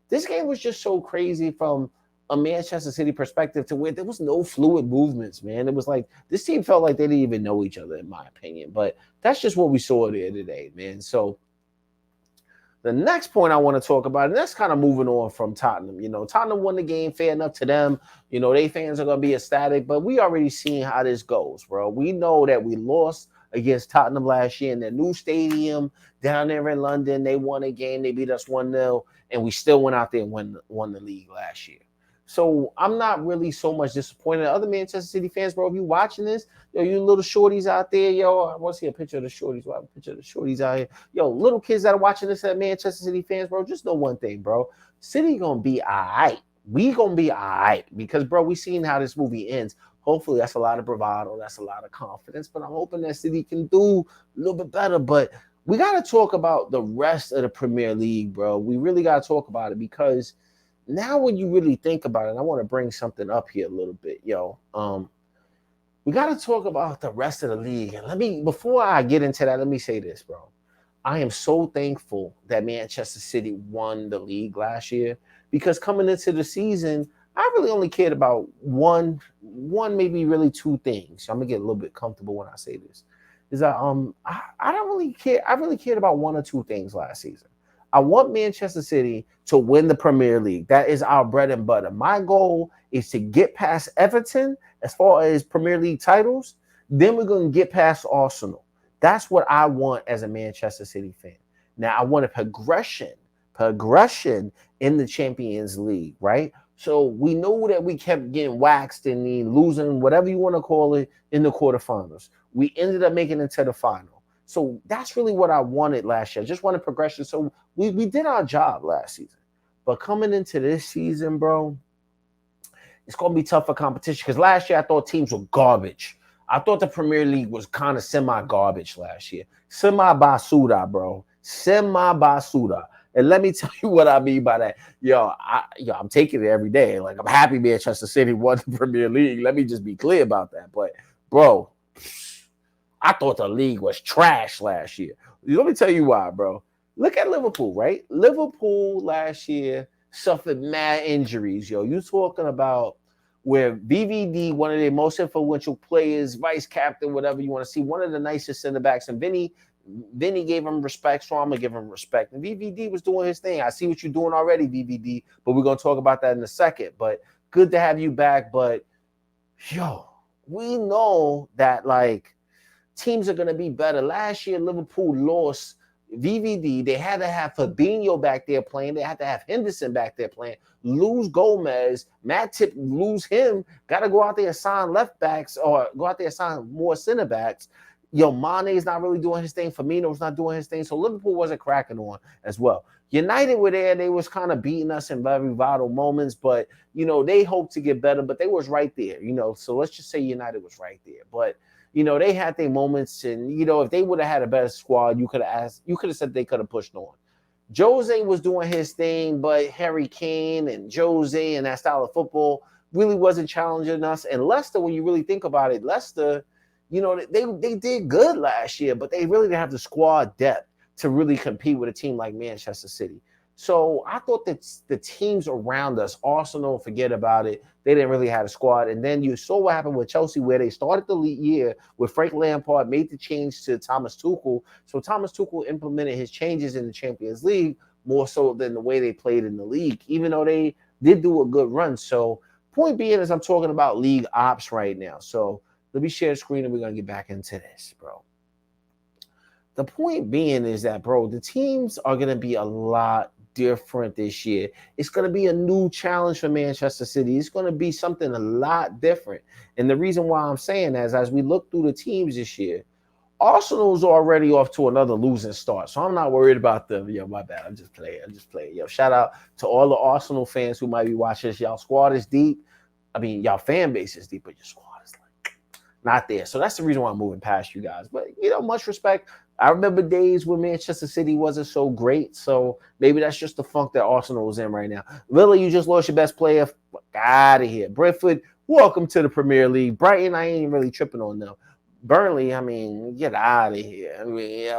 [SPEAKER 1] this game was just so crazy from a Manchester City perspective to where there was no fluid movements, man. It was like this team felt like they didn't even know each other, in my opinion. But that's just what we saw there today, man. So the next point I want to talk about, and that's kind of moving on from Tottenham. Tottenham won the game, fair enough to them. They fans are going to be ecstatic, but we already seen how this goes, bro. We know that we lost against Tottenham last year in their new stadium down there in London. They won a game. They beat us 1-0, and we still went out there and won the league last year. So I'm not really so much disappointed. Other Manchester City fans, bro, if you watching this, you little shorties out there, I want to see a picture of the shorties. Well, I have a picture of the shorties out here. Little kids that are watching this at Manchester City fans, bro, just know one thing, bro. City going to be all right. We going to be all right because, bro, we seen how this movie ends. Hopefully that's a lot of bravado. That's a lot of confidence. But I'm hoping that City can do a little bit better. But we got to talk about the rest of the Premier League, bro. We really got to talk about it because now when you really think about it, I want to bring something up here a little bit, we got to talk about the rest of the league. And before I get into that, let me say this, bro. I am so thankful that Manchester City won the league last year because coming into the season, I really only cared about one, maybe really two things. I'm gonna get a little bit comfortable when I say this. Is that I don't really care. I really cared about one or two things last season. I want Manchester City to win the Premier League. That is our bread and butter. My goal is to get past Everton as far as Premier League titles. Then we're going to get past Arsenal. That's what I want as a Manchester City fan. Now, I want a progression in the Champions League, right? So we know that we kept getting waxed and losing, whatever you want to call it, in the quarterfinals. We ended up making it to the final. So that's really what I wanted last year. I just wanted progression. So we did our job last season. But coming into this season, bro, it's going to be tough for competition because last year I thought teams were garbage. I thought the Premier League was kind of semi-garbage last year. Semi-basura, bro. Semi-basura. And let me tell you what I mean by that. I'm taking it every day. Like, I'm happy Manchester City won the Premier League. Let me just be clear about that. But, bro, I thought the league was trash last year. Let me tell you why, bro. Look at Liverpool, right? Liverpool last year suffered mad injuries, yo. You talking about where VVD, one of their most influential players, vice captain, whatever you want to see, one of the nicest center backs, and Vinny gave him respect, so I'm gonna give him respect. And VVD was doing his thing. I see what you're doing already, VVD, but we're gonna talk about that in a second. But good to have you back. But yo, we know that like teams are going to be better. Last year, Liverpool lost VVD. They had to have Fabinho back there playing. They had to have Henderson back there playing. Lose Gomez. Matip, lose him. Got to go out there and sign left backs or go out there and sign more center backs. Mane's not really doing his thing. Firmino's not doing his thing. So Liverpool wasn't cracking on as well. United were there. They was kind of beating us in very vital moments, but, they hoped to get better, but they was right there, So let's just say United was right there. But, they had their moments, and if they would have had a better squad, you could have said they could have pushed on. Jose was doing his thing, but Harry Kane and Jose and that style of football really wasn't challenging us. And Leicester, when you really think about it, Leicester, they did good last year, but they really didn't have the squad depth to really compete with a team like Manchester City. So I thought that the teams around us, Arsenal, forget about it. They didn't really have a squad. And then you saw what happened with Chelsea, where they started the year with Frank Lampard, made the change to Thomas Tuchel. So Thomas Tuchel implemented his changes in the Champions League more so than the way they played in the league, even though they did do a good run. So point being is I'm talking about league ops right now. So let me share the screen and we're going to get back into this, bro. The point being is that, bro, the teams are going to be a lot different this year. It's going to be a new challenge for Manchester City. It's going to be something a lot different. And the reason why I'm saying that is as we look through the teams this year, Arsenal's already off to another losing start. So I'm not worried about them. Yo, my bad. I'm just playing. Yo, shout out to all the Arsenal fans who might be watching this. Y'all squad is deep. I mean, y'all fan base is deep, but your squad is like not there. So that's the reason why I'm moving past you guys. But, much respect. I remember days when Manchester City wasn't so great, so maybe that's just the funk that Arsenal is in right now. Villa, you just lost your best player. Fuck out of here. Brentford, welcome to the Premier League. Brighton, I ain't really tripping on them. Burnley, I mean, get out of here. I mean,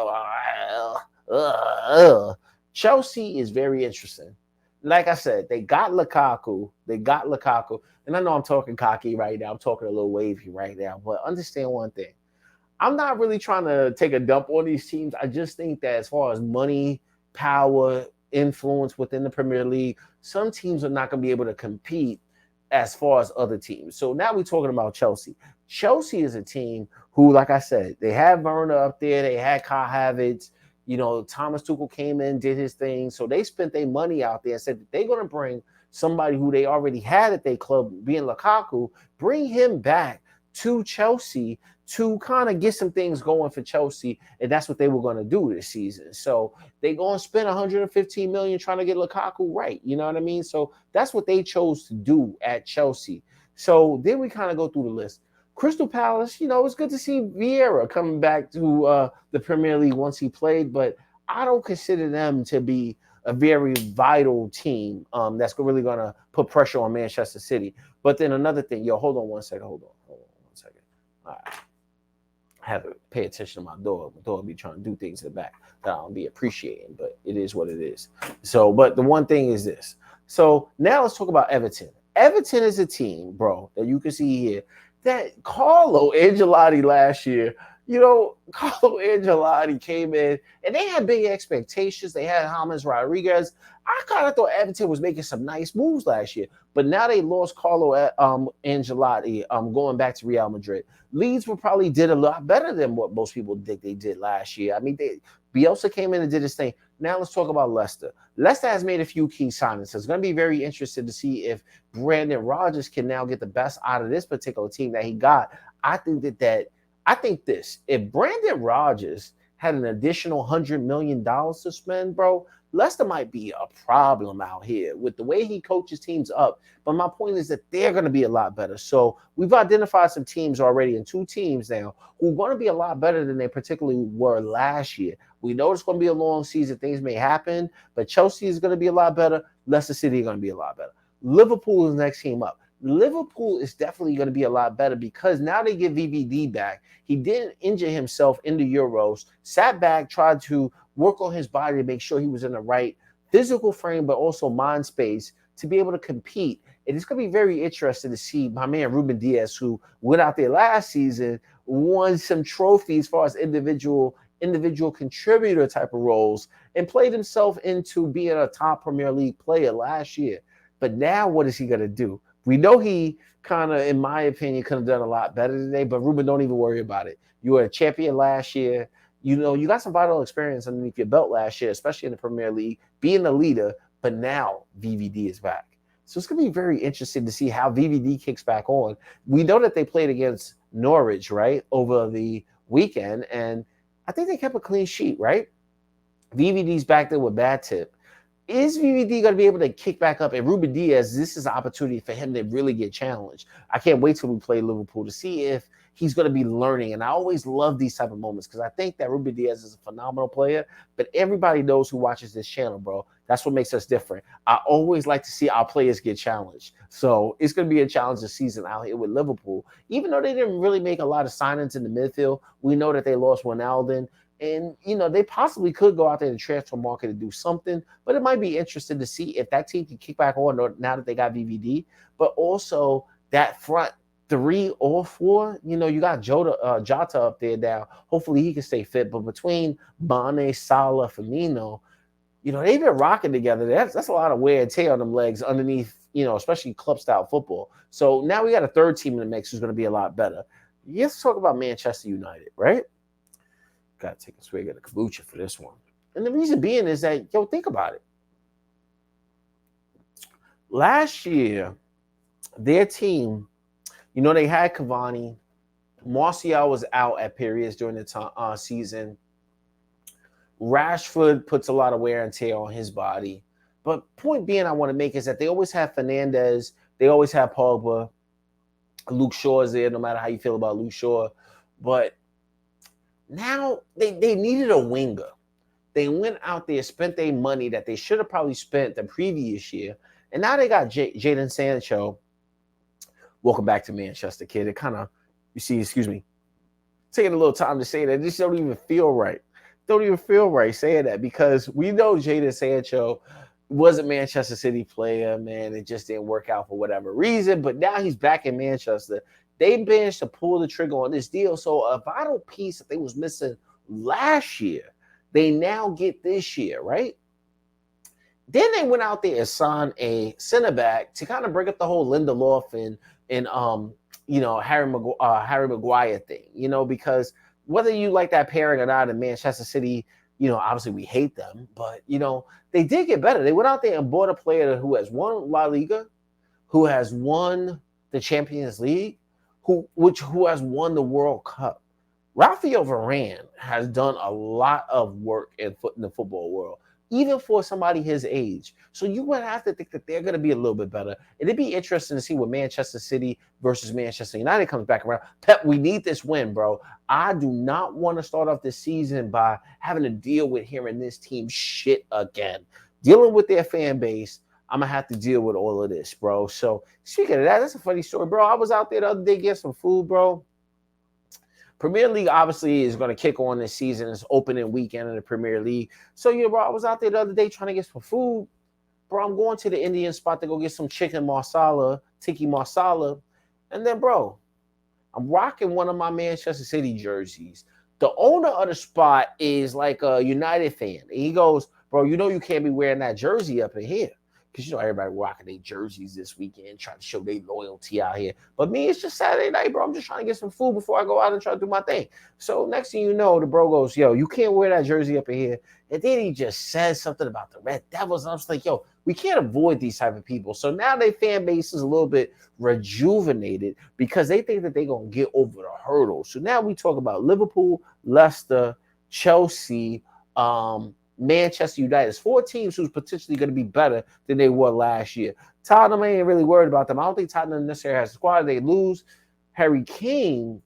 [SPEAKER 1] Chelsea is very interesting. Like I said, they got Lukaku. And I know I'm talking cocky right now. I'm talking a little wavy right now. But understand one thing. I'm not really trying to take a dump on these teams. I just think that as far as money, power, influence within the Premier League, some teams are not going to be able to compete as far as other teams. So now we're talking about Chelsea. Chelsea is a team who, like I said, they had Werner up there. They had Kai Havertz. Thomas Tuchel came in, did his thing. So they spent their money out there and said that they're going to bring somebody who they already had at their club, being Lukaku, bring him back to Chelsea to kind of get some things going for Chelsea, and that's what they were going to do this season. So they're going to spend $115 million trying to get Lukaku right. You know what I mean? So that's what they chose to do at Chelsea. So then we kind of go through the list. Crystal Palace, it's good to see Vieira coming back to the Premier League once he played, but I don't consider them to be a very vital team that's really going to put pressure on Manchester City. But then another thing, hold on one second. Hold on one second. All right. I have to pay attention to my dog. My dog be trying to do things in the back that I don't be appreciating, but it is what it is. So, but the one thing is this. So now let's talk about Everton. Everton is a team, bro, that you can see here that Carlo Ancelotti last year, Carlo Ancelotti came in and they had big expectations. They had James Rodriguez. I kind of thought Everton was making some nice moves last year, but now they lost Carlo Ancelotti going back to Real Madrid. Leeds probably did a lot better than what most people think they did last year. I mean, Bielsa came in and did his thing. Now let's talk about Leicester. Leicester has made a few key signings. So it's going to be very interesting to see if Brandon Rodgers can now get the best out of this particular team that he got. I think if Brandon Rodgers had an additional $100 million to spend, bro, Leicester might be a problem out here with the way he coaches teams up. But my point is that they're going to be a lot better. So we've identified some teams already, and 2 teams now who are going to be a lot better than they particularly were last year. We know it's going to be a long season. Things may happen, but Chelsea is going to be a lot better. Leicester City is going to be a lot better. Liverpool is the next team up. Liverpool is definitely going to be a lot better because now they get VVD back. He didn't injure himself in the Euros, sat back, tried to work on his body to make sure he was in the right physical frame, but also mind space to be able to compete. And it's going to be very interesting to see my man Ruben Diaz, who went out there last season, won some trophies as far as individual contributor type of roles, and played himself into being a top Premier League player last year. But now what is he going to do? We know he kind of, in my opinion, could have done a lot better today, but Ruben, don't even worry about it. You were a champion last year. You know, you got some vital experience underneath your belt last year, especially in the Premier League, being the leader, but now VVD is back. So it's going to be very interesting to see how VVD kicks back on. We know that they played against Norwich, right, over the weekend, and I think they kept a clean sheet, right? VVD's back there with bad tip. Is VVD going to be able to kick back up? And Ruben Diaz, this is an opportunity for him to really get challenged. I can't wait till we play Liverpool to see if he's going to be learning. And I always love these type of moments because I think that Ruben Diaz is a phenomenal player. But everybody knows who watches this channel, bro. That's what makes us different. I always like to see our players get challenged. So it's going to be a challenging season out here with Liverpool. Even though they didn't really make a lot of signings in the midfield, we know that they lost Wijnaldum. And, you know, they possibly could go out there in the transfer market and do something, but it might be interesting to see if that team can kick back on now that they got VVD, but also that front 3 or 4, you know, you got Jota up there now. Hopefully he can stay fit, but between Mane, Salah, Firmino, you know, they've been rocking together. That's a lot of wear and tear on them legs underneath, you know, especially club-style football. So now we got a third team in the mix who's going to be a lot better. Let's talk about Manchester United, right? Got to take a swig of the kombucha for this one. And the reason being is that, yo, think about it. Last year, their team, you know, they had Cavani. Martial was out at periods during the season. Rashford puts a lot of wear and tear on his body. But point being I want to make is that they always have Fernandes. They always have Pogba. Luke Shaw is there, no matter how you feel about Luke Shaw. But now they needed a winger. They went out there, spent their money that they should have probably spent the previous year. And now they got Jadon Sancho. Welcome back to Manchester, kid. It kind of, you see, excuse me, taking a little time to say that. This don't even feel right. Don't even feel right saying that because we know Jadon Sancho was a Manchester City player, man. It just didn't work out for whatever reason. But now he's back in Manchester. They managed to pull the trigger on this deal. So a vital piece that they was missing last year, they now get this year, right? Then they went out there and signed a center back to kind of bring up the whole Lindelof and you know, Harry Maguire thing, you know, because whether you like that pairing or not in Manchester City, you know, obviously we hate them, but, you know, they did get better. They went out there and bought a player who has won La Liga, who has won the Champions League, who has won the World Cup. Rafael Varane has done a lot of work in the football world, even for somebody his age. So you would have to think that they're going to be a little bit better. It'd be interesting to see what Manchester City versus Manchester United comes back around. Pep, we need this win, bro. I do not want to start off this season by having to deal with hearing this team shit again. Dealing with their fan base, I'm going to have to deal with all of this, bro. So speaking of that, that's a funny story, bro. I was out there the other day getting some food, bro. Premier League obviously is going to kick on this season. It's opening weekend in the Premier League. So, yeah, bro, I was out there the other day trying to get some food. Bro, I'm going to the Indian spot to go get some chicken marsala, tiki marsala. And then, bro, I'm rocking one of my Manchester City jerseys. The owner of the spot is like a United fan. And he goes, bro, you know you can't be wearing that jersey up in here. Because, you know, everybody rocking their jerseys this weekend, trying to show their loyalty out here. But me, it's just Saturday night, bro. I'm just trying to get some food before I go out and try to do my thing. So next thing you know, the bro goes, yo, you can't wear that jersey up in here. And then he just says something about the Red Devils. And I'm just like, yo, we can't avoid these type of people. So now their fan base is a little bit rejuvenated because they think that they're going to get over the hurdle. So now we talk about Liverpool, Leicester, Chelsea, Manchester United. It's 4 teams who's potentially going to be better than they were last year. Tottenham ain't really worried about them. I don't think Tottenham necessarily has a squad. They lose Harry Kane,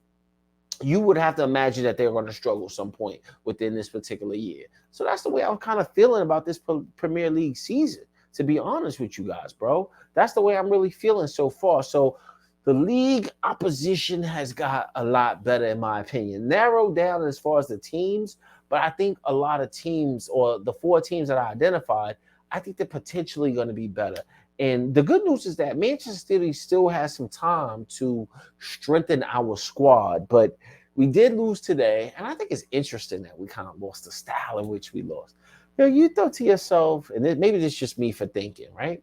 [SPEAKER 1] you would have to imagine that they're going to struggle some point within this particular year. So that's the way I'm kind of feeling about this Premier League season, to be honest with you guys, bro. That's the way I'm really feeling so far. So the league opposition has got a lot better, in my opinion. Narrowed down as far as the teams, but I think a lot of teams, or the 4 teams that I identified, I think they're potentially going to be better. And the good news is that Manchester City still has some time to strengthen our squad, but we did lose today, and I think it's interesting that we kind of lost the style in which we lost. You thought to yourself, and maybe this is just me for thinking, right?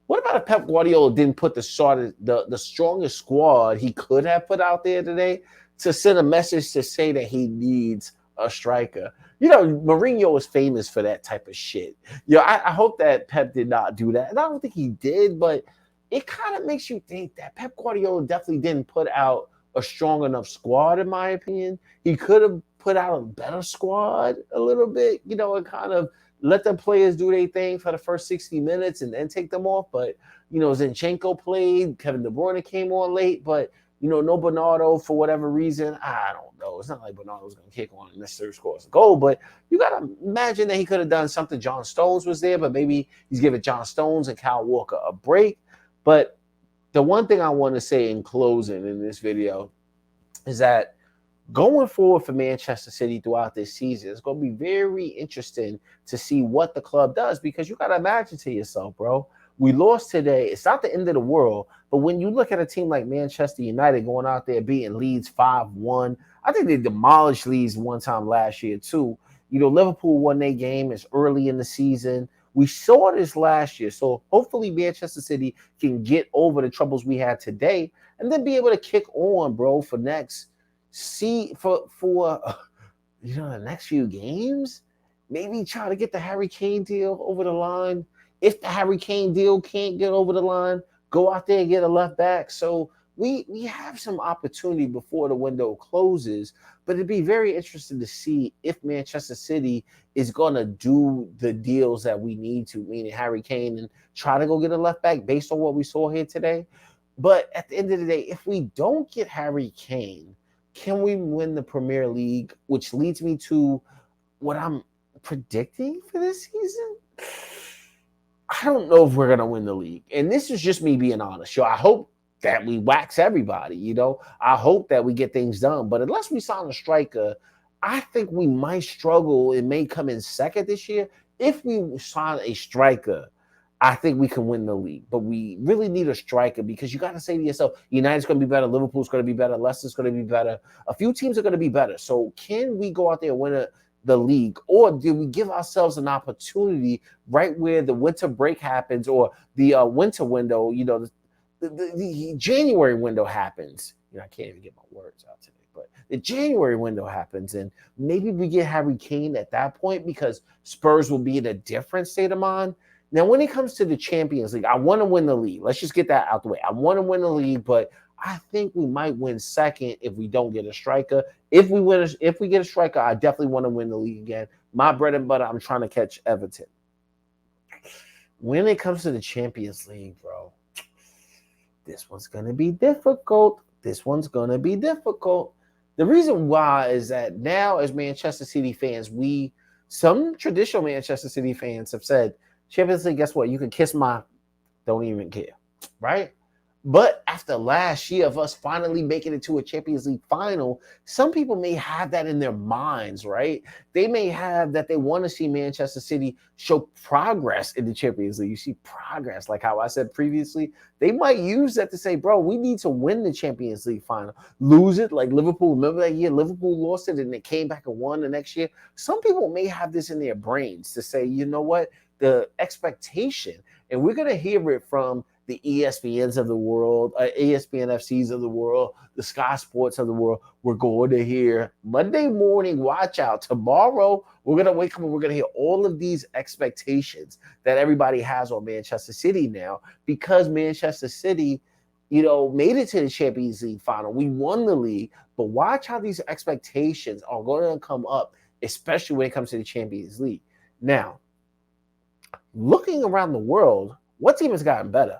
[SPEAKER 1] What about if Pep Guardiola didn't put the strongest squad he could have put out there today to send a message to say that he needs a striker? Mourinho is famous for that type of shit. I hope that Pep did not do that. And I don't think he did, but it kind of makes you think that Pep Guardiola definitely didn't put out a strong enough squad, in my opinion. He could have put out a better squad a little bit, and kind of let the players do their thing for the first 60 minutes and then take them off. But, Zinchenko played, Kevin De Bruyne came on late, but, no Bernardo for whatever reason. I don't know. It's not like Bernardo's going to kick on and necessarily scores a goal, but you got to imagine that he could have done something. John Stones was there, but maybe he's giving John Stones and Kyle Walker a break. But the one thing I want to say in closing in this video is that going forward for Manchester City throughout this season, it's going to be very interesting to see what the club does, because you got to imagine to yourself, bro, we lost today. It's not the end of the world, but when you look at a team like Manchester United going out there beating Leeds 5-1, I think they demolished Leeds one time last year too. Liverpool won their game. It's early in the season. We saw this last year, so hopefully Manchester City can get over the troubles we had today and then be able to kick on, bro, for next the next few games. Maybe try to get the Harry Kane deal over the line. If the Harry Kane deal can't get over the line, go out there and get a left back. So we have some opportunity before the window closes, but it'd be very interesting to see if Manchester City is going to do the deals that we need to, meaning Harry Kane, and try to go get a left back based on what we saw here today. But at the end of the day, if we don't get Harry Kane, can we win the Premier League? Which leads me to what I'm predicting for this season. I don't know if we're going to win the league. And this is just me being honest. I hope that we wax everybody, I hope that we get things done. But unless we sign a striker, I think we might struggle. It may come in second this year. If we sign a striker, I think we can win the league. But we really need a striker, because you got to say to yourself, United's going to be better, Liverpool's going to be better, Leicester's going to be better. A few teams are going to be better. So can we go out there and win the league, or do we give ourselves an opportunity right where the winter break happens, or the winter window, the January window happens? I can't even get my words out today, but the January window happens, and maybe we get Harry Kane at that point, because Spurs will be in a different state of mind. Now, when it comes to the Champions League, I want to win the league. Let's just get that out the way. I want to win the league, but I think we might win second if we don't get a striker. If we get a striker, I definitely want to win the league again. My bread and butter, I'm trying to catch Everton. When it comes to the Champions League, bro, this one's going to be difficult. The reason why is that now, as Manchester City fans, some traditional Manchester City fans have said, Champions League, guess what? You can kiss my don't even care, right? But after last year of us finally making it to a Champions League final, some people may have that in their minds, right? They may have that they want to see Manchester City show progress in the Champions League. You see progress, like how I said previously. They might use that to say, bro, we need to win the Champions League final. Lose it, like Liverpool. Remember that year Liverpool lost it and they came back and won the next year? Some people may have this in their brains to say, you know what? The expectation, and we're going to hear it from the ESPNs of the world, ESPN FCs of the world, the Sky Sports of the world. We're going to hear Monday morning, watch out. Tomorrow, we're going to wake up and we're going to hear all of these expectations that everybody has on Manchester City now, because Manchester City, made it to the Champions League final. We won the league, but watch how these expectations are going to come up, especially when it comes to the Champions League. Now, looking around the world, what team has gotten better?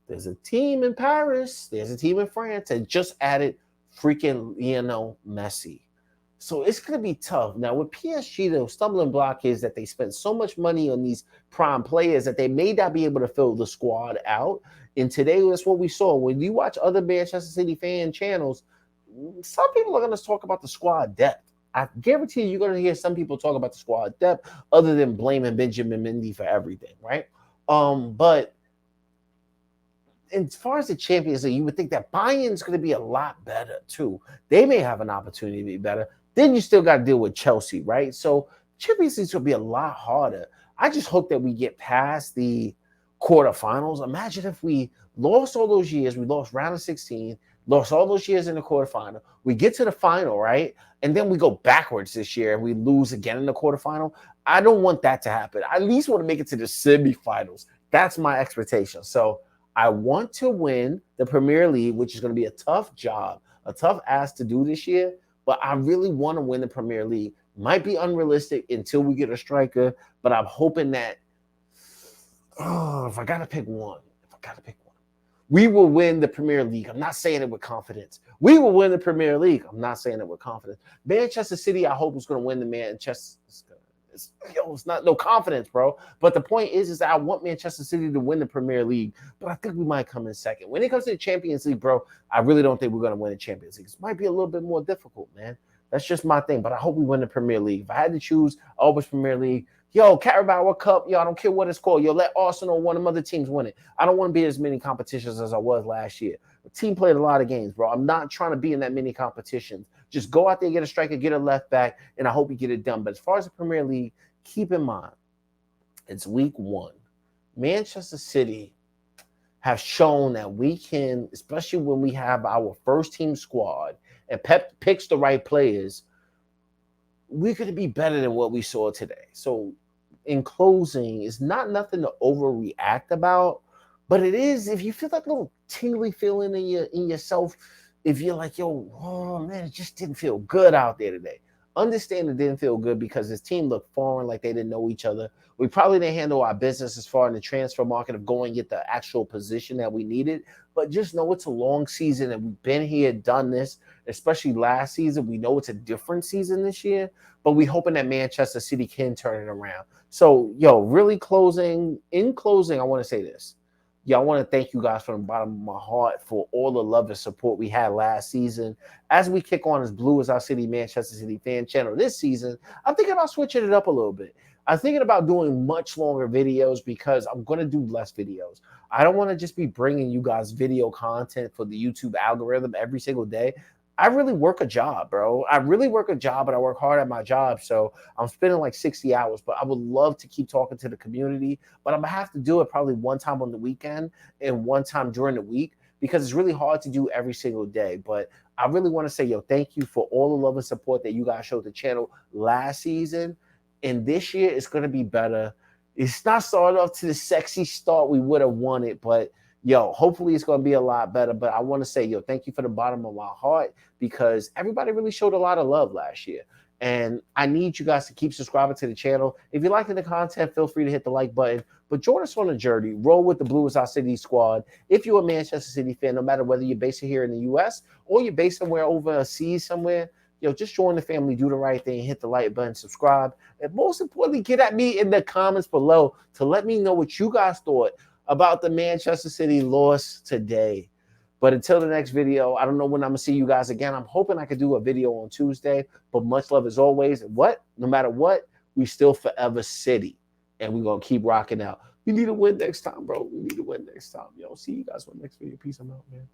[SPEAKER 1] There's a team in Paris, there's a team in France that just added freaking Lionel Messi. So it's going to be tough. Now, with PSG, the stumbling block is that they spent so much money on these prime players that they may not be able to fill the squad out. And today, that's what we saw. When you watch other Manchester City fan channels, some people are going to talk about the squad depth. I guarantee you're going to hear some people talk about the squad depth other than blaming Benjamin Mendy for everything, right? But as far as the Champions League, you would think that Bayern's going to be a lot better too. They may have an opportunity to be better. Then you still got to deal with Chelsea, right? So Champions League's going to be a lot harder. I just hope that we get past the quarterfinals. Imagine if we lost all those years. We lost round of 16, lost all those years in the quarterfinal. We get to the final, right? And then we go backwards this year and we lose again in the quarterfinal. I don't want that to happen. I at least want to make it to the semifinals. That's my expectation. So I want to win the Premier League, which is going to be a tough job, a tough ask to do this year. But I really want to win the Premier League. Might be unrealistic until we get a striker, but I'm hoping that, if I got to pick one, we will win the Premier League. I'm not saying it with confidence. We will win the Premier League. I'm not saying it with confidence. Manchester City, I hope, is going to win the Manchester. It's not no confidence, bro. But the point is that I want Manchester City to win the Premier League, but I think we might come in second. When it comes to the Champions League, bro, I really don't think we're going to win the Champions League. It might be a little bit more difficult, man. That's just my thing, but I hope we win the Premier League. If I had to choose, always Premier League. Yo, Carabao Cup, yo, I don't care what it's called. Yo, let Arsenal or one of them other teams win it. I don't want to be as many competitions as I was last year. The team played a lot of games, bro. I'm not trying to be in that many competitions. Just go out there, get a striker, get a left back, and I hope you get it done. But as far as the Premier League, keep in mind, it's week 1. Manchester City have shown that we can, especially when we have our first team squad and Pep picks the right players, we could be better than what we saw today. So in closing, it's not nothing to overreact about, but it is, if you feel that little tingly feeling in yourself, if you're like, yo, oh man, it just didn't feel good out there today. Understand it didn't feel good because his team looked foreign, like they didn't know each other. We probably didn't handle our business as far in the transfer market of going get the actual position that we needed. But just know it's a long season and we've been here, done this, especially last season. We know it's a different season this year, but we hoping that Manchester City can turn it around. So, yo, really in closing, I want to say this. Yeah, I want to thank you guys from the bottom of my heart for all the love and support we had last season. As we kick on as Blue as Our City, Manchester City fan channel this season, I'm thinking about switching it up a little bit. I'm thinking about doing much longer videos because I'm going to do less videos. I don't want to just be bringing you guys video content for the YouTube algorithm every single day. I really work a job, bro. I really work a job, and I work hard at my job. So I'm spending like 60 hours, but I would love to keep talking to the community. But I'm going to have to do it probably one time on the weekend and one time during the week because it's really hard to do every single day. But I really want to say, yo, thank you for all the love and support that you guys showed the channel last season. And this year, it's going to be better. It's not started off to the sexy start we would have wanted, but yo, hopefully it's going to be a lot better. But I want to say, yo, thank you for the bottom of my heart because everybody really showed a lot of love last year. And I need you guys to keep subscribing to the channel. If you're liking the content, feel free to hit the like button. But join us on the journey. Roll with the Blue is Our City squad. If you're a Manchester City fan, no matter whether you're based here in the U.S. or you're based somewhere overseas somewhere, yo, just join the family, do the right thing, hit the like button, subscribe. And most importantly, get at me in the comments below to let me know what you guys thought about the Manchester City loss today. But until the next video, I don't know when I'm going to see you guys again. I'm hoping I could do a video on Tuesday. But much love as always. And no matter what, we still forever City. And we're going to keep rocking out. We need to win next time, bro. We need to win next time. Yo, see you guys on the next video. Peace. I'm out, man.